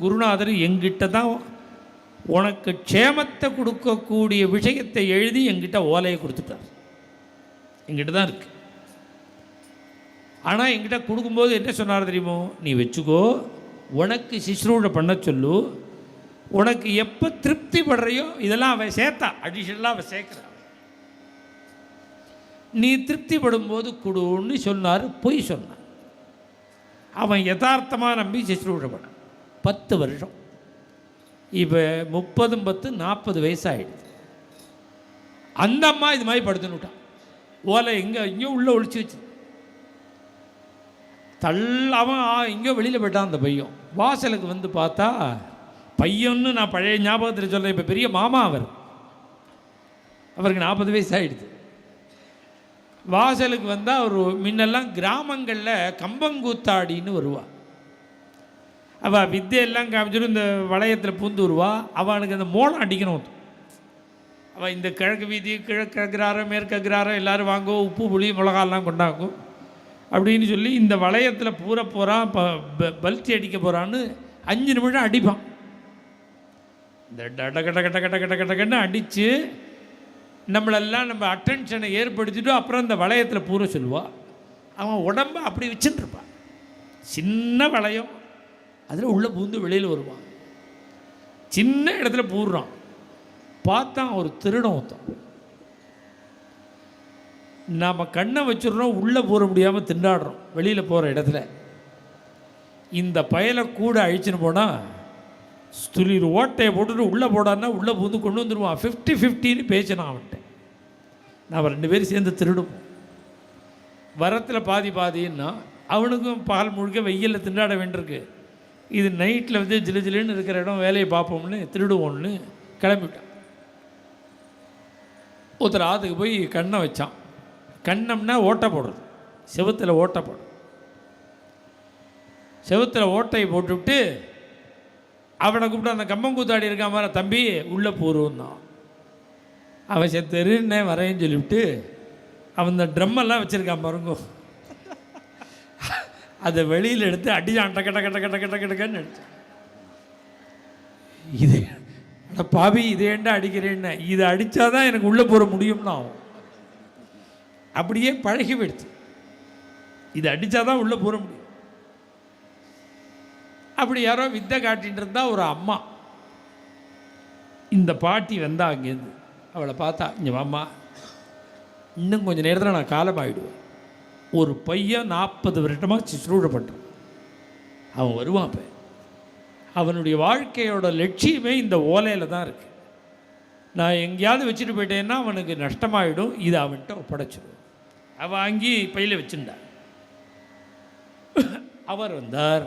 [SPEAKER 1] குருநாதர் எங்கிட்ட தான் உனக்கு க்ஷேமத்தை கொடுக்கக்கூடிய விஷயத்தை எழுதி எங்கிட்ட ஓலையை கொடுத்துட்டார். எங்கிட்ட தான் இருக்கு. ஆனால் எங்கிட்ட கொடுக்கும்போது என்ன சொன்னார் தெரியுமோ, நீ வச்சுக்கோ, உனக்கு சிஸ்ரூஷை பண்ண சொல்லு, உனக்கு எப்போ திருப்தி படுறையோ இதெல்லாம் அவன் சேர்த்தா, அடிஷனலாக அவன் சேர்க்குறான், நீ திருப்தி படும்போது கொடுன்னு சொன்னார். பொய் சொன்னான். அவன் யதார்த்தமாக நம்பி சிஸ்ரூஷை பண்ண. 10 வருஷம். இப்போ 30 10 40 வயசாகிடுது. அந்த அம்மா இது மாதிரி படுத்துன்னு விட்டான். ஓலை எங்கேயோ உள்ளே ஒழிச்சு வச்சு அவன் எங்கேயோ வெளியில் போயிட்டான். அந்த பையன் வாசலுக்கு வந்து பார்த்தா, பையன்னு நான் பழைய ஞாபகத்தில் சொல்கிறேன், இப்போ பெரிய மாமா அவருக்கு 40 வயசு ஆகிடுது. வாசலுக்கு வந்தால் அவர் முன்னெல்லாம் கிராமங்களில் கம்பங்கூத்தாடின்னு வருவாள். அவள் வித்தையெல்லாம் காமிச்சிடும், இந்த வளையத்தில் பூந்து வருவா. அவளுக்கு அந்த மோளம் அடிக்கணும். அவள் இந்த கிழக்கு வீதி, கிழக்கு அக்ராரம், மேற்கு அக்ராரம் எல்லோரும் வாங்குவோம், உப்பு புளி மிளகாலாம் கொண்டாகும் அப்படின்னு சொல்லி இந்த வளையத்தில் பூர போகிறான், பல்ட்டி அடிக்க போகிறான்னு 5 நிமிஷம் அடிப்பான். இந்த டட கட்ட கட்ட கட்ட கட்ட கட்ட கட்ட அடித்து நம்மளெல்லாம் நம்ம அட்டென்ஷனை ஏற்படுத்திட்டு அப்புறம் இந்த வளையத்தில் பூர சொல்லுவாள். அவன் உடம்பை அப்படி வச்சுட்டுருப்பான். சின்ன வளையம், அதில் உள்ளே பூந்து வெளியில் வருவான். சின்ன இடத்துல பூடுறான். பார்த்தா ஒரு திருடம் ஒருத்தன். நாம் கண்ணை வச்சுடுறோம், உள்ளே போக முடியாமல் திண்டாடுறோம் வெளியில் போகிற இடத்துல. இந்த பயலை கூட அழிச்சுன்னு போனால் துளிர் ஓட்டையை போட்டுட்டு உள்ளே போடான்னா உள்ளே பூந்து கொண்டு வந்துடுவான். 50-50ன்னு பேசினான் அவன்கிட்ட. நான் 2 பேரும் சேர்ந்து திருடுவோம். வரத்தில் பாதி பாதின்னா அவனுக்கும் பால் முழுக்க வெயிலில் திண்டாட வேண்டியிருக்கு. இது நைட்டில் வந்து ஜிலு ஜிலுன்னு இருக்கிற இடம், வேலையை பார்ப்போம்னு திருடுவோம்னு கிளம்பிவிட்டான். ஒருத்தர் ஆற்றுக்கு போய் கண்ணை வச்சான். கண்ணம்னா ஓட்டை போடுறது, செவுத்தில் ஓட்டை போடும். செவுத்தில் ஓட்டையை போட்டுவிட்டு அவனை கூப்பிட்டு அந்த கம்பங்கூத்தாடி இருக்கா மாதிரி, தம்பி உள்ளே போடுவோம்தான். அவன் செத்தருன்னே வரேன்னு சொல்லிவிட்டு அவன் இந்த ட்ரம்மெல்லாம் வச்சுருக்கான் பாருங்க, அதை வெளியில் எடுத்து அடிச்சான். டக்க டக்க டக்க டக்க டக்க டக்கன்னு அடித்தான். இது பாவி இதை ஏண்டா அடிக்கிறேன்னு, இதை அடித்தாதான் எனக்கு உள்ளே போட முடியும்னா அவன் அப்படியே பழகி போயிடுச்சு. இதை அடித்தாதான் உள்ளே போட முடியும். அப்படி யாரோ வித்தை காட்டின்னு இருந்தால் ஒரு அம்மா, இந்த பாட்டி வந்தா அங்கேருந்து. அவளை பார்த்தா, இங்கே அம்மா, இன்னும் கொஞ்சம் நேரத்தில் நான் காலமாகிடுவேன். ஒரு பையன் 40 வருஷமாக சிசுரூட பண்ணுறான். அவன் வருவான். இப்போ அவனுடைய வாழ்க்கையோட லட்சியமே இந்த ஓலையில் தான் இருக்குது. நான் எங்கேயாவது வச்சுட்டு போயிட்டேன்னா அவனுக்கு நஷ்டமாயிடும், இதை அவன்கிட்ட ஒப்படைச்சிடுவோம். அவன் வாங்கி பையில் வச்சுட்டான். அவர் வந்தார்.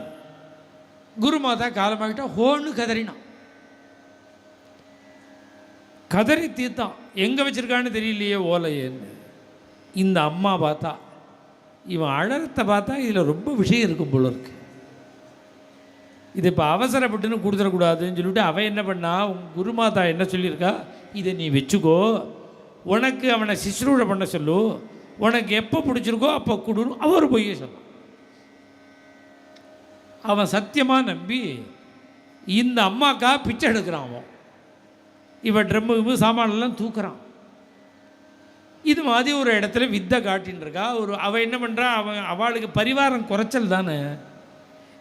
[SPEAKER 1] குருமாதா காலமாகிட்டா ஹோன்னு கதறினான். கதறி தீர்த்தான். எங்கே வச்சுருக்கான்னு தெரியலையே ஓலையேன்னு. இந்த அம்மா பார்த்தா, இவன் அழகத்தை பார்த்தா இதில் ரொம்ப விஷயம் இருக்கும் போல இருக்கு. இது இப்போ அவசரப்பட்டுன்னு கொடுத்துடக்கூடாதுன்னு சொல்லிவிட்டு அவன் என்ன பண்ணா, உங்கள் குருமாதா என்ன சொல்லியிருக்கா, இதை நீ வச்சுக்கோ, உனக்கு அவனை சிசுரூட பண்ண சொல்லு, உனக்கு எப்போ பிடிச்சிருக்கோ அப்போ கொடுன்னு அவர் பொய்ய சொன்னான். அவன் சத்தியமாக நம்பி இந்த அம்மாக்கா பிச்சை எடுக்கிறான். அவன் இவன் ட்ரம்மு சாமானெல்லாம் தூக்குறான். இது மாதிரி ஒரு இடத்துல வித்தை காட்டின்னு இருக்கா. அவன் என்ன பண்ணுறான், அவளுக்கு பரிவாரம் குறைச்சல் தானே.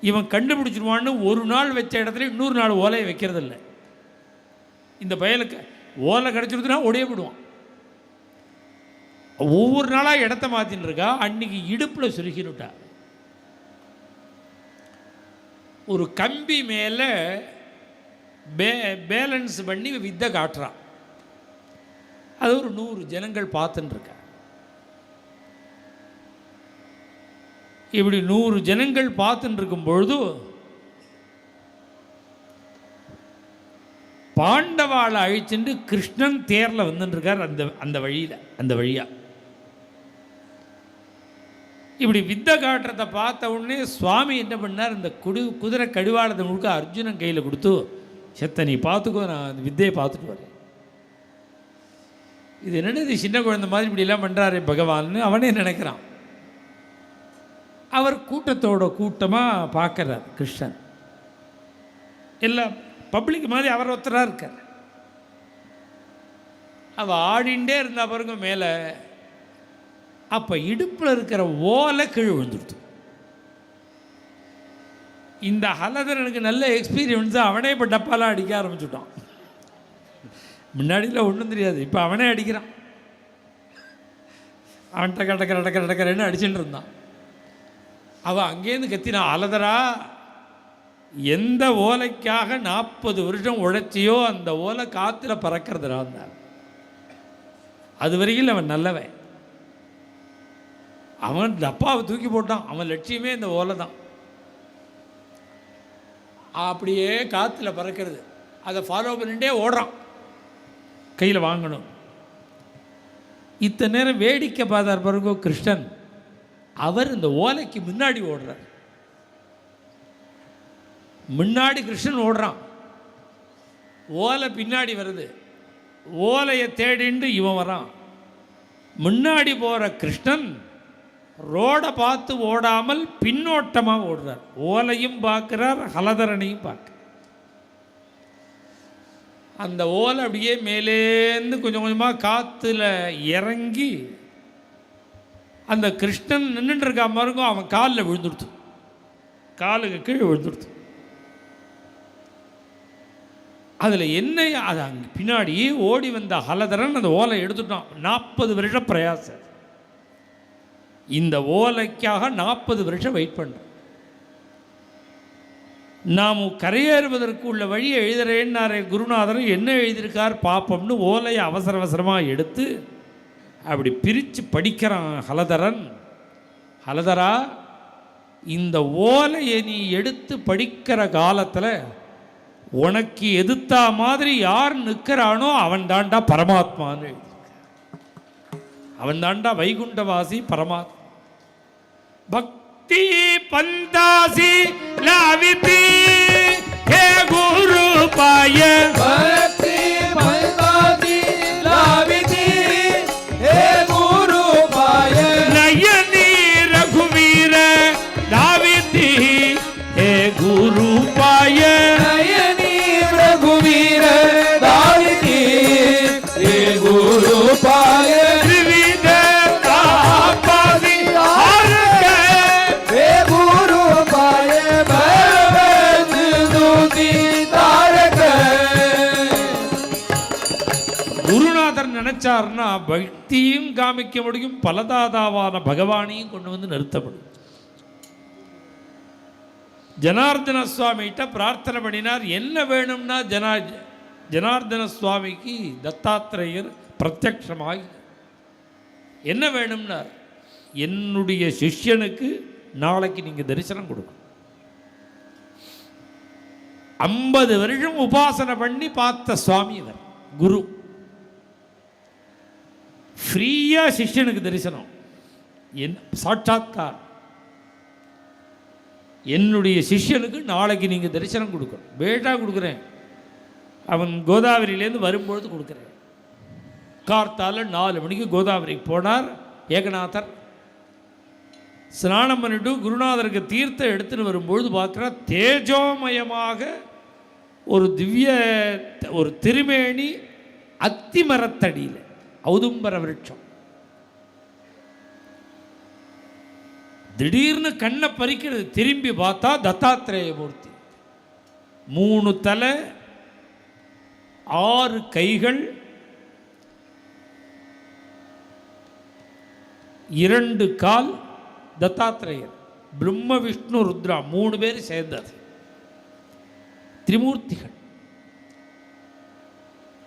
[SPEAKER 1] இவன் கண்டுபிடிச்சிருவான்னு ஒரு நாள் வச்ச இடத்துல இன்னொரு நாள் ஓலையை வைக்கிறதில்ல. இந்த பயலுக்கு ஓலை கிடச்சிருதுன்னா ஒடிய விடுவான். ஒவ்வொரு நாளாக இடத்த மாற்றின்னு இருக்கா. அன்னைக்கு இடுப்பில் சுருக்கினுட்டா. ஒரு கம்பி மேலே பேலன்ஸ் பண்ணி வித்தை காட்டுறான். அது ஒரு 100 ஜனங்கள் பார்த்துன்னு இருக்கா. இப்படி 100 ஜனங்கள் பார்த்துன்னு இருக்கும் பொழுது பாண்டவாளை அழிச்சுட்டு கிருஷ்ணன் தேரில் வந்துட்டுருக்கார். அந்த வழியாக இப்படி வித்தை காட்டுறதை பார்த்த உடனே சுவாமி என்ன பண்ணார், இந்த குதிரை கடிவாளத்தை முழுக்க அர்ஜுனன் கையில் கொடுத்து, செத்த நீ பார்த்துக்கோ, நான் அந்த வித்தையை பார்த்துட்டு வரேன். இது என்னென்ன, இது சின்ன குழந்தை மாதிரி இப்படிலாம் பண்ணுறாரு பகவான்னு அவனே நினைக்கிறான். அவர் கூட்டத்தோட கூட்டமாக பார்க்குறார் கிருஷ்ணன். எல்லாம் பப்ளிக் மாதிரி அவர் ஒருத்தராக இருக்கார். அவள் ஆடிண்டே இருந்தா பாருங்க மேலே. அப்போ இடுப்பில் இருக்கிற ஓலை கீழே விழுந்துடுது. இந்த ஹலதரனுக்கு நல்ல எக்ஸ்பீரியன்ஸு. அவனே இப்போ டப்பாலாம் அடிக்க ஆரம்பிச்சுட்டான். முன்னாடியில் ஒன்றும் தெரியாது, இப்போ அவனே அடிக்கிறான். அவன் டக்கரன்னு அடிச்சுட்டு இருந்தான். அவள் அங்கேருந்து கத்தினான், அலதரா எந்த ஓலைக்காக 40 வருஷம் உழைச்சியோ அந்த ஓலை காற்றுல பறக்கிறது நான் தான். அது வரையில் அவன் நல்லவன். அவன் டப்பாவை தூக்கி போட்டான். அவன் லட்சியமே இந்த ஓலை தான். அப்படியே காற்றுல பறக்கிறது. அதை ஃபாலோ பண்ணிட்டே ஓடுறான், கையில் வாங்கணும். இத்தனை நேரம் வேடிக்கை பார்த்தார் பாருங்க கிருஷ்ணன். அவர் இந்த ஓலைக்கு முன்னாடி ஓடுறார். முன்னாடி கிருஷ்ணன் ஓடுறான், ஓலை பின்னாடி வருது. ஓலையை தேடிண்டு இவன் வரான். முன்னாடி போகிற கிருஷ்ணன் ரோடை பார்த்து ஓடாமல் பின்னோட்டமாக ஓடுறார். ஓலையும் பார்க்குறார், ஹலதரனையும் பார்க்க. அந்த ஓலை அப்படியே மேலேருந்து கொஞ்சம் கொஞ்சமாக காற்றுல இறங்கி அந்த கிருஷ்ணன் நின்றுட்டு இருக்கா பாருங்க, அவன் காலில் விழுந்துடுத்து, காலுக்கு கீழே விழுந்துடுத்து. அதில் என்ன, அது அங்கே பின்னாடி ஓடி வந்த ஹலதரன் அந்த ஓலை எடுத்துட்டான். 40 வருஷம் பிரயாசம். இந்த ஓலைக்காக 40 வருஷம் வெயிட் பண்ணுறோம். நாம் கரையேறுவதற்கு உள்ள வழியை எழுதுறேன்னாரே குருநாதர். என்ன எழுதியிருக்கார் பார்ப்போம்னு ஓலையை அவசர அவசரமாக எடுத்து அப்படி பிரித்து படிக்கிறான் ஹலதரன். ஹலதரா, இந்த ஓலையை நீ எடுத்து படிக்கிற காலத்தில் உனக்கு எதிர்த்தா மாதிரி யார் நிற்கிறானோ அவன் தாண்டா பரமாத்மான்னு. அவன் தாண்டா வைகுண்டவாசி பரமாத்மா. भक्ति पंतासी लाविती हे गुरु पाय,
[SPEAKER 2] भक्ति पंतासी लाविती हे गुरु पाय,
[SPEAKER 1] नयनी रघुवीर दाविती हे गुरु पाय,
[SPEAKER 2] नयनी रघुवीर दाविती हे गुरु पाय,
[SPEAKER 1] நினைச்சார்னா பக்தியும் காமிக்க முடியும், பலதாதாவான பகவானையும் கொண்டு வந்து நிறுத்தப்படும். ஜனார்தன சுவாமிகிட்ட பிரார்த்தனை பண்ணினார். என்ன வேணும்னா ஜனார்தன சுவாமிக்கு தத்தாத்திரேயர் பிரத்யக்ஷமாகி என்ன வேணும்னார், என்னுடைய சிஷ்யனுக்கு நாளைக்கு நீங்க தரிசனம் கொடுக்கணும். 50 வருஷம் உபாசனை பண்ணி பார்த்த சுவாமி இவர் குரு. ஃப்ரீயா சிஷ்யனுக்கு தரிசனம், சாட்சாத்கார். என்னுடைய சிஷ்யனுக்கு நாளைக்கு நீங்கள் தரிசனம் கொடுக்கணும். பேட்டா கொடுக்குறேன். அவன் கோதாவரியிலேருந்து வரும்பொழுது கொடுக்குறேன். கார்த்தால 4 மணிக்கு கோதாவரிக்கு போனார் ஏகநாதர். ஸ்நானம் பண்ணிட்டு குருநாதருக்கு தீர்த்தம் எடுத்துன்னு வரும்பொழுது பார்க்குறா தேஜோமயமாக ஒரு திவ்ய ஒரு திருமேனி அத்திமரத்தடியில் ஔதும்பர விருட்சம். திடீர்னு கண்ணை பறிக்கிறது. திரும்பி பார்த்தா தத்தாத்திரேய மூர்த்தி. 3 தலை, 6 கைகள், 2 கால். தத்தாத்திரேயர், பிரம்ம விஷ்ணு ருத்ரா 3 பேர் சேர்ந்தது திரிமூர்த்திகள்.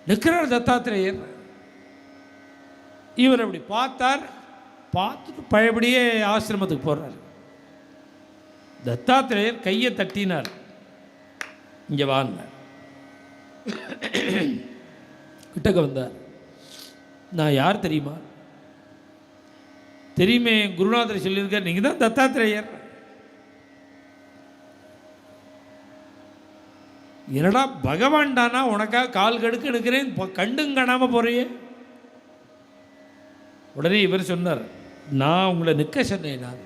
[SPEAKER 1] நிற்கிறார் தத்தாத்திரேயர். இவர் அப்படி பார்த்தார். பார்த்துட்டு பழையபடியே ஆசிரமத்துக்கு போகிறார். தத்தாத்திரேயர் கையை தட்டினார். இங்கே வாழ்ந்தார். கிட்டக்க வந்தார். நான் யார் தெரியுமா? தெரியுமே, குருநாதர் சொல்லியிருக்கார், நீங்கள் தான் தத்தாத்திரேயர். என்னடா பகவான் தானா உனக்காக கால் கடுக்க எடுக்கிறேன், கண்டும் காணாமல் போறியே. உடனே இவர் சொன்னார், நான் உங்களை நிற்க சொன்னேன். நான்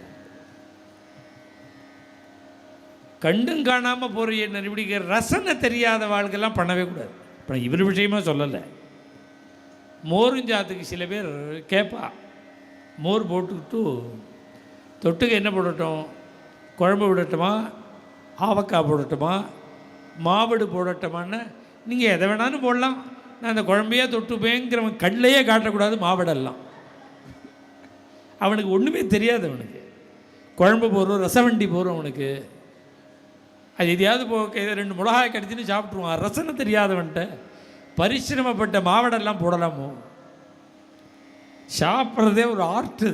[SPEAKER 1] கண்டும் காணாமல் போறியே. இப்படி ரசனை தெரியாத வாழ்க்கைலாம் பண்ணவே கூடாது. இப்போ இவர் விஷயமா சொல்லலை. மோருஞ்சாத்துக்கு சில பேர் கேட்பா, மோர் போட்டுக்கிட்டு தொட்டுக்கு என்ன போடட்டும், குழம்பு விடட்டுமா, ஆவக்காய் போடட்டுமா, மாவடு போடட்டுமான்னு. நீங்கள் எதை வேணாலும் போடலாம், நான் அந்த குழம்பையே தொட்டுப்பேங்கிறவன் கண்ணையே காட்டக்கூடாது. மாவடெல்லாம் அவனுக்கு ஒன்றுமே தெரியாது. அவனுக்கு குழம்பு போடுறோம், ரசவண்டி போடுறோம். அவனுக்கு அது எதையாவது ரெண்டு மிளகாய் கடிச்சுன்னு சாப்பிட்ருவான். ரசனை தெரியாதவன்ட்ட பரிசிரமப்பட்ட மாவடெல்லாம் போடலாமோ? சாப்பிட்றதே ஒரு ஆர்ட்டு.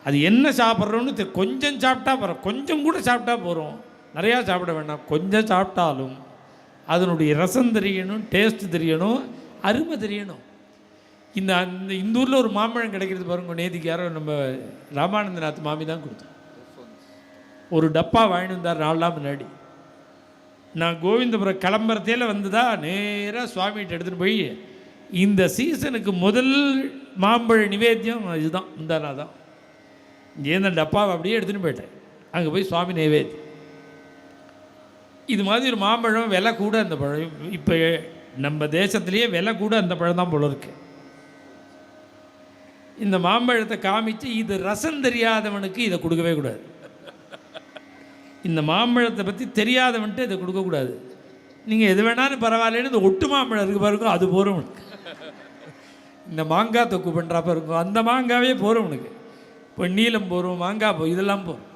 [SPEAKER 1] அது என்ன சாப்பிட்றோன்னு கொஞ்சம் சாப்பிட்டா போகிறோம், கொஞ்சம் கூட சாப்பிட்டா போகிறோம், நிறையா சாப்பிட வேண்டாம். கொஞ்சம் சாப்பிட்டாலும் அதனுடைய ரசம் தெரியணும், டேஸ்ட்டு தெரியணும், அருமை தெரியணும். இந்த ஊரில் ஒரு மாம்பழம் கிடைக்கிறது பாருங்க. நேதிக்கு யாரோ நம்ம ராமானந்தநாத் மாமி தான் கொடுத்தோம். ஒரு டப்பா வாங்கிட்டு வந்தார் 4 நாள் முன்னாடி. நான் கோவிந்தபுரம் கிளம்புறதேல வந்துதா நேராக சுவாமிகிட்ட எடுத்துகிட்டு போய் இந்த சீசனுக்கு முதல் மாம்பழ நிவேத்தியம் இதுதான், இந்த நான் தான் இந்த டப்பாவை அப்படியே எடுத்துகிட்டு போயிட்டேன். அங்கே போய் சுவாமி நைவேத்தியம். இது மாதிரி ஒரு மாம்பழம் விலை கூட அந்த பழம். இப்போ நம்ம தேசத்துலேயே விலை கூட அந்த பழம் தான் போல இருக்கு. இந்த மாம்பழத்தை காமிச்சு இது ரசம் தெரியாதவனுக்கு இதை கொடுக்கவே கூடாது. இந்த மாம்பழத்தை பற்றி தெரியாதவன்ட்டு இதை கொடுக்கக்கூடாது. நீங்கள் எது வேணாலும் பரவாயில்லன்னு இந்த ஒட்டு மாம்பழம் இருக்குது பாருங்க, அது போகிறோம். இந்த மாங்காய் தொக்கு பண்ணுறாப்ப இருக்கும், அந்த மாங்காவே போகிறோம் உனக்கு. இப்போ நீளம் போகிறோம், மாங்காய் இதெல்லாம் போகிறோம்.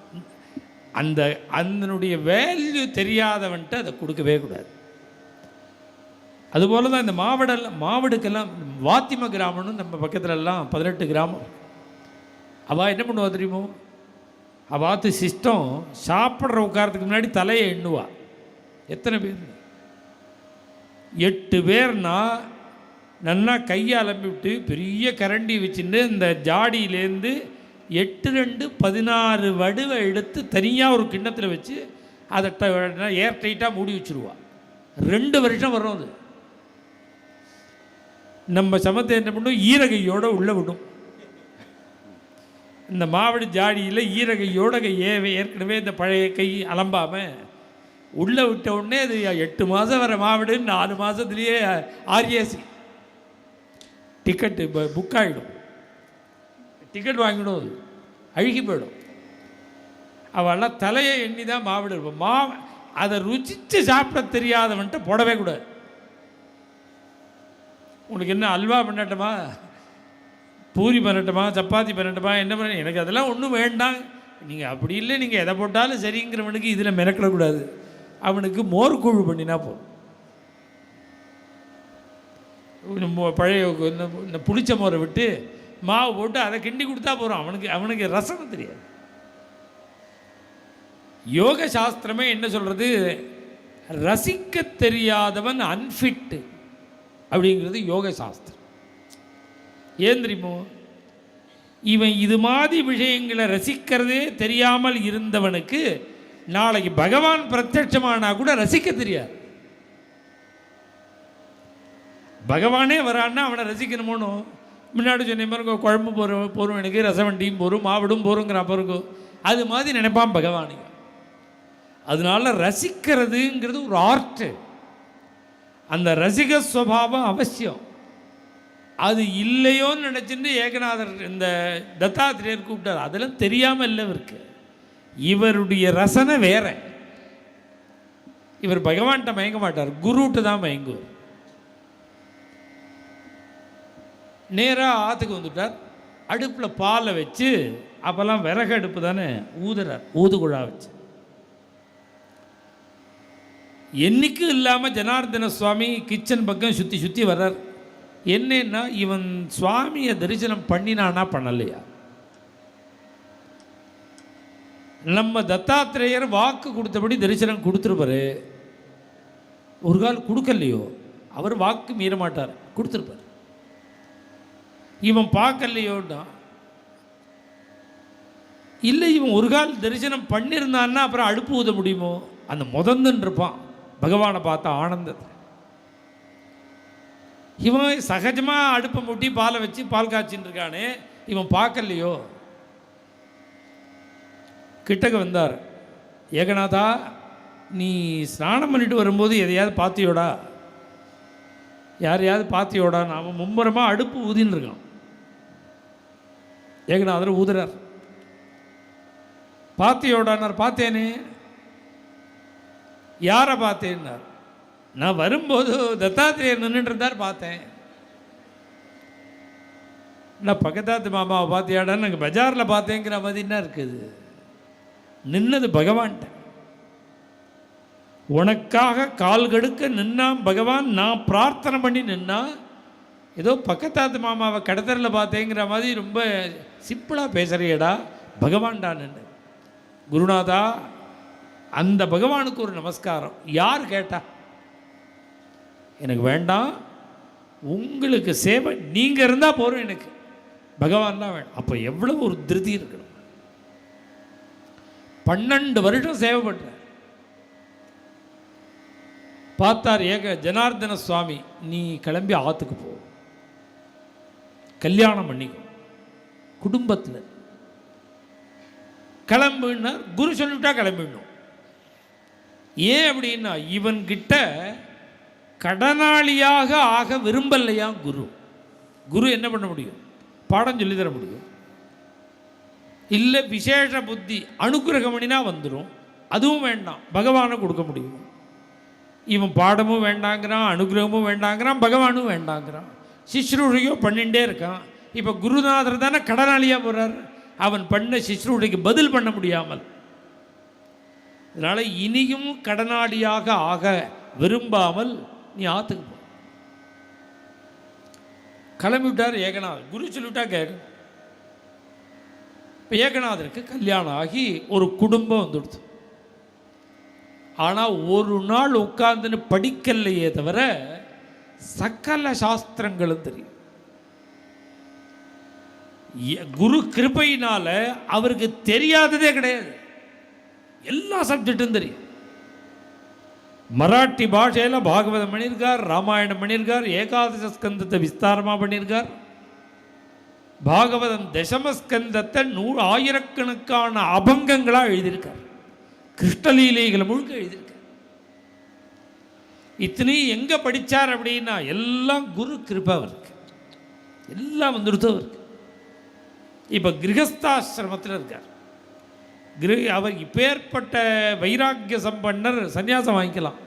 [SPEAKER 1] அதனுடைய வேல்யூ தெரியாதவன்ட்டு அதை கொடுக்கவே கூடாது. அதுபோல் தான் இந்த மாவடுக்கெல்லாம் வாத்திம கிராமம்னு நம்ம பக்கத்துலலாம் 18 கிராமம். அவள் என்ன பண்ணுவா தெரியுமோ? அவாத்து சிஸ்டம் சாப்பிட்ற உட்காரத்துக்கு முன்னாடி தலையை எண்ணுவா. எத்தனை பேர்? 8 பேர்னா நல்லா கையை அலம்பிவிட்டு பெரிய கரண்டி வச்சுட்டு இந்த ஜாடியிலேருந்து 8 2 16 வடுவை எடுத்து தனியாக ஒரு கிண்ணத்தில் வச்சு அதை ஏர் டைட்டாக மூடி வச்சுருவா. 2 வருஷம் வரும் அது. நம்ம சமத்தை என்ன பண்ணும்? ஈரகையோடு உள்ளே விடும். இந்த மாவடு ஜாடியில் ஈரகையோட ஏற்கனவே இந்த பழைய கை அலம்பாமல் உள்ளே விட்ட உடனே அது 8 மாதம் வர மாவடு 4 மாதத்துலேயே ஆர்ஏசி டிக்கெட்டு புக் ஆகிடும். டிக்கெட் வாங்கிடும், அது அழுகி போயிடும். அவெல்லாம் தலையை எண்ணி தான் மாவடு இருப்போம். அதை ருச்சித்து சாப்பிட தெரியாதவன்ட்டு போடவே கூடாது. உனக்கு என்ன அல்வா பண்ணட்டுமா, பூரி பண்ணட்டுமா, சப்பாத்தி பண்ணட்டுமா, என்ன பண்ண, எனக்கு அதெல்லாம் ஒன்றும் வேண்டாம். நீங்கள் அப்படி இல்லை, நீங்கள் எதை போட்டாலும் சரிங்கிறவனுக்கு இதில் மெனக்கிடக்கூடாது. அவனுக்கு மோர் கூழ் பண்ணினா போதும். பழைய இந்த புளிச்ச மோரை விட்டு மாவு போட்டு அதை கிண்டி கொடுத்தா போகிறோம். அவனுக்கு ரசம் தெரியாது. யோக சாஸ்திரமே என்ன சொல்கிறது? ரசிக்க தெரியாதவன் அன்ஃபிட்டு அப்படிங்கிறது யோக சாஸ்திரம். ஏன் தெரியுமோ? இவன் இது மாதிரி விஷயங்களை ரசிக்கிறதே தெரியாமல் இருந்தவனுக்கு நாளைக்கு பகவான் பிரத்யட்சமானா கூட ரசிக்க தெரியாது. பகவானே வரான்னா அவனை ரசிக்கணுமோனோ? முன்னாடி சொன்ன மாதிரி குழம்பு போகிறோம், எனக்கு ரசவண்டியும் போகிறோம், மாவிடும் போகிறோங்கிற பிறகு அது மாதிரி நினைப்பான் பகவானுங்க. அதனால ரசிக்கிறதுங்கிறது ஒரு ஆர்ட்டு. அந்த ரசிக சுவாவம் அவசியம். அது இல்லையோன்னு நினச்சிட்டு ஏகநாதர் இந்த தத்தாத்திரேயர் கூப்பிட்டார். அதெல்லாம் தெரியாமல் இல்லை இவருக்கு. இவருடைய ரசனை வேற. இவர் பகவான்கிட்ட மயங்க மாட்டார், குருகிட்ட தான் மயங்குவார். நேராக ஆற்றுக்கு வந்துட்டார். அடுப்பில் பாலை வச்சு, அப்போல்லாம் விறகு அடுப்பு தானே, ஊதுறார், ஊதுகுழா வச்சு. என்றைக்கும் இல்லாமல் ஜனார்தன சுவாமி கிச்சன் பக்கம் சுற்றி சுற்றி வர்றார். என்னன்னா, இவன் சுவாமியை தரிசனம் பண்ணினானா பண்ணலையா? நம்ம தத்தாத்திரேயர் வாக்கு கொடுத்தபடி தரிசனம் கொடுத்துருப்பாரு. ஒரு கால் கொடுக்கலையோ, அவர் வாக்கு மீற மாட்டார், கொடுத்துருப்பார். இவன் பார்க்கலையோன்னா இல்லை, இவன் ஒரு கால் தரிசனம் பண்ணியிருந்தான்னா அப்புறம் அடுப்பு ஊத முடியுமோ? அந்த முதந்துன்னு இருப்பான் பகவானை பார்த்தா ஆனந்தத்தை. இவன் சகஜமாக அடுப்பை மூட்டி பாலை வச்சு பால் காய்ச்சின்னு இருக்கானே, இவன் பார்க்கலையோ? கிட்டக்க வந்தார். ஏகநாதா, நீ ஸ்நானம் பண்ணிட்டு வரும்போது எதையாவது பார்த்தியோடா, யாரையாவது பார்த்தியோடா? அவன் மும்முரமாக அடுப்பு ஊதின்னு இருக்கான். ஏகநாதர் ஊதுறார். பார்த்தியோடானார். பார்த்தேனே. யாரை பார்த்தேன்னார். நான் வரும்போது தத்தாத்திரேயர் நின்றுட்டு இருந்தார், பார்த்தேன். நான் பக்கத்தாத்து மாமாவை பார்த்தியாடான்னு நாங்கள் பஜாரில் பார்த்தேங்கிற மாதிரி என்ன இருக்குது? நின்னது பகவான்கிட்ட. உனக்காக கால் கடுக்க நின்னா பகவான், நான் பிரார்த்தனை பண்ணி நின்னா ஏதோ பக்கத்தாத்து மாமாவை கடத்தரில் பார்த்தேங்கிற மாதிரி ரொம்ப சிம்பிளாக பேசுகிறியடா பகவான்டா நின்று. குருநாதா, அந்த பகவானுக்கு ஒரு நமஸ்காரம். யார் கேட்டா? எனக்கு வேண்டாம், உங்களுக்கு சேவை நீங்கள் இருந்தால் போகிறோம், எனக்கு பகவான் தான் வேணும். அப்போ எவ்வளோ ஒரு திருதி இருக்கணும். 12 வருஷம் சேவைப்படுற பார்த்தார் ஜனார்தன சுவாமி, நீ கிளம்பி ஆற்றுக்கு போ, கல்யாணம் பண்ணிக்கோ, குடும்பத்தில் கிளம்புன்னா குரு சொல்லிவிட்டா கிளம்பிடணும். ஏன் அப்படின்னா இவன்கிட்ட கடனாளியாக ஆக விரும்பலையா குரு. குரு என்ன பண்ண முடியும்? பாடம் சொல்லி தர முடியும். இல்லை விசேஷ புத்தி அனுக்கிரகம் பண்ணினா வந்துடும். அதுவும் வேண்டாம், பகவானை கொடுக்க முடியும். இவன் பாடமும் வேண்டாங்கிறான், அனுகிரகமும் வேண்டாங்கிறான், பகவானும் வேண்டாங்கிறான். சிஸ்ரூடையோ பண்ணிகிட்டே இருக்கான். இப்போ குருநாதர் தானே கடனாளியாக போகிறார். அவன் பண்ண சிஸ்ரூடைக்கு பதில் பண்ண முடியாமல், அதனால் இனியும் கடனாளியாக ஆக விரும்பாமல் நீ ஆற்றுக்கு போ. கிளம்பிவிட்டார் ஏகநாதர். குரு சொல்லிவிட்டா கேட்கணும். இப்போ ஏகநாதருக்கு கல்யாணம் ஆகி ஒரு குடும்பம் வந்துடுது. ஆனால் ஒரு நாள் உட்கார்ந்துன்னு படிக்கலையே தவிர சகல சாஸ்திரங்களும் தெரியும். குரு கிருபையினால அவருக்கு தெரியாததே கிடையாது. எல்லா சப்ஜெக்டும் தெரியும். மராட்டி பாஷையில் பாகவதம் பண்ணியிருக்கார், ராமாயணம் பண்ணியிருக்கார், ஏகாதச ஸ்கந்தத்தை விஸ்தாரமாக பண்ணியிருக்கார். பாகவதம் தசமஸ்கந்தத்தை 100,000கணக்கான அபங்கங்களாக எழுதியிருக்கார். கிருஷ்ணலீலைகளை முழுக்க எழுதியிருக்கார். இத்தனையும் எங்கே படித்தார் அப்படின்னா எல்லாம் குரு கிருபை அவருக்கு, எல்லாம் வந்துடுத்து அவருக்கு. இப்போ கிரகஸ்தாசிரமத்தில் இருக்கார். அவர் இப்பேற்பட்ட வைராக்கிய சம்பன்னர் சந்நியாசம் வாங்கிக்கலாம்.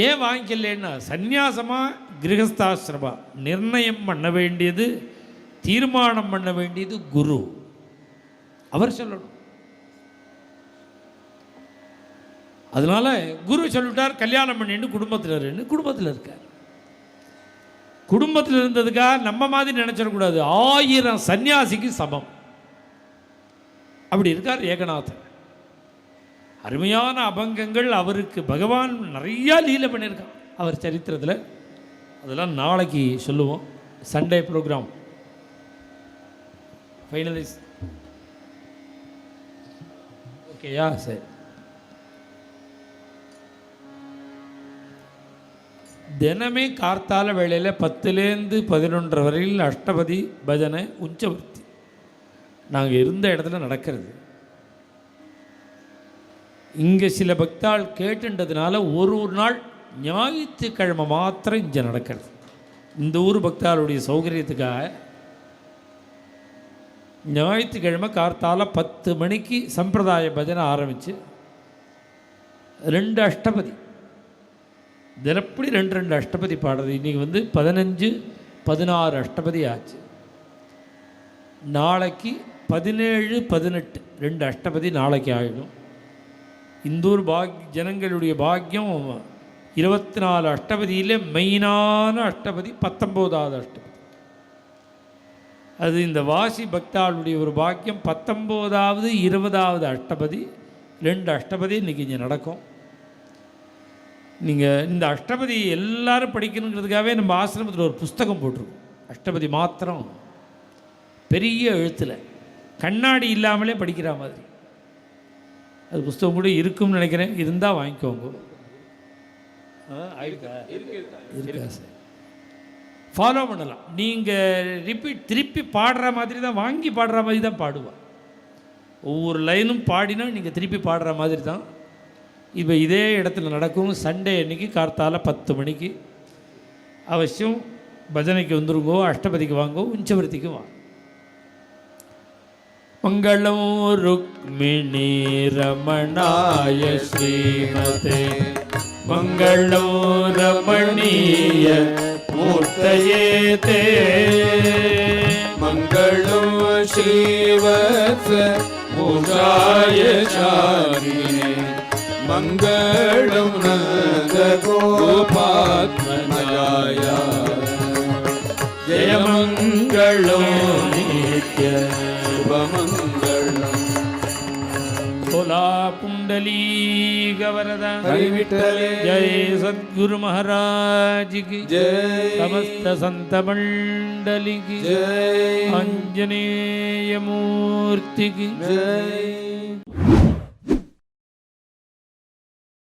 [SPEAKER 1] ஏன் வாங்கிக்கலன்னா, சந்நியாசமாக கிரகஸ்தாசிரமா நிர்ணயம் பண்ண வேண்டியது, தீர்மானம் பண்ண வேண்டியது குரு. அவர் சொல்லணும். அதனால குரு சொல்லிட்டார், கல்யாணம் பண்ணிட்டு குடும்பத்தில் இருக்கார். குடும்பத்தில் இருந்ததுக்காக நம்ம மாதிரி நினைச்சிடக்கூடாது. 1000 சன்னியாசிக்கு சமம் அப்படி இருக்கார் ஏகநாதர். அருமையான அபங்கங்கள் அவருக்கு பகவான் நிறையா லீலை பண்ணியிருக்கான் அவர் சரித்திரத்தில். அதெல்லாம் நாளைக்கு சொல்லுவோம். Sunday programme finalise. ஓகேயா? சரி. தினமே கார்த்தால வேளையில் 10லேருந்து 11 வரையில் அஷ்டபதி பஜனை உஞ்சவர்த்தி நாங்கள் இருந்த இடத்துல நடக்கிறது. இங்கே சில பக்தாள் கேட்டுன்றதுனால ஒரு நாள் ஞாயிற்றுக்கிழமை மாத்திரம் இங்கே நடக்கிறது. இந்த ஊர் பக்தாளுடைய சௌகரியத்துக்காக ஞாயிற்றுக்கிழமை கார்த்தால 10 மணிக்கு சம்பிரதாய பஜனை ஆரம்பித்து 2 அஷ்டபதி தினப்படி 2 அஷ்டபதி பாடுறது. இன்றைக்கி 15, 16 அஷ்டபதி ஆச்சு. நாளைக்கு 17, 18 2 அஷ்டபதி நாளைக்கு ஆகிடும். இந்தூர் ஜனங்களுடைய பாக்கியம் 24 அஷ்டபதியில் மெயினான அஷ்டபதி 19வது அஷ்டபதி. அது இந்த வாசி பக்தாளுடைய ஒரு பாக்கியம். 19வது 20வது அஷ்டபதி 2 அஷ்டபதி இன்றைக்கி இங்கே நடக்கும். நீங்கள் இந்த அஷ்டபதி எல்லாரும் படிக்கணுங்கிறதுக்காகவே நம்ம ஆசிரமத்தில் ஒரு புஸ்தகம் போட்டிருக்கோம். அஷ்டபதி மாத்திரம் பெரிய எழுத்தில் கண்ணாடி இல்லாமலே படிக்கிற மாதிரி அது புஸ்தகம் கூட இருக்கும்னு நினைக்கிறேன். இருந்தால் வாங்கிக்கோங்க. இருக்கா சார்? ஃபாலோ பண்ணலாம். நீங்கள் திருப்பி பாடுற மாதிரி தான், வாங்கி பாடுற மாதிரி தான் பாடுவாள். ஒவ்வொரு லைனும் பாடினா நீங்கள் திருப்பி பாடுற மாதிரி தான். இப்போ இதே இடத்துல நடக்கும். சண்டே அன்றைக்கி கார்த்தால 10 மணிக்கு அவசியம் பஜனைக்கு வந்துருங்கோ, அஷ்டபதிக்கு வாங்கோ, உஞ்சவர்த்திக்கு வாங்க. மங்களம் ருக்மிணி ரமணாய ஸ்ரீமதே மங்களம் ரமணீய மூர்த்தயே தே
[SPEAKER 2] மங்களம் ஸ்ரீவத்ஸ பூஜாய சாரிணே மங்களம் நந்த கோபாத்மஜாய ஜெயமங்களம் நித்ய சுபமங்களம்
[SPEAKER 1] बोला पुंडलीक वरदा
[SPEAKER 2] हरि विठ्ठले
[SPEAKER 1] जय सद्गुरु महाराज की
[SPEAKER 2] जय
[SPEAKER 1] समस्त संत मंडली की
[SPEAKER 2] जय
[SPEAKER 1] आंजनेय मूर्ति की
[SPEAKER 2] जय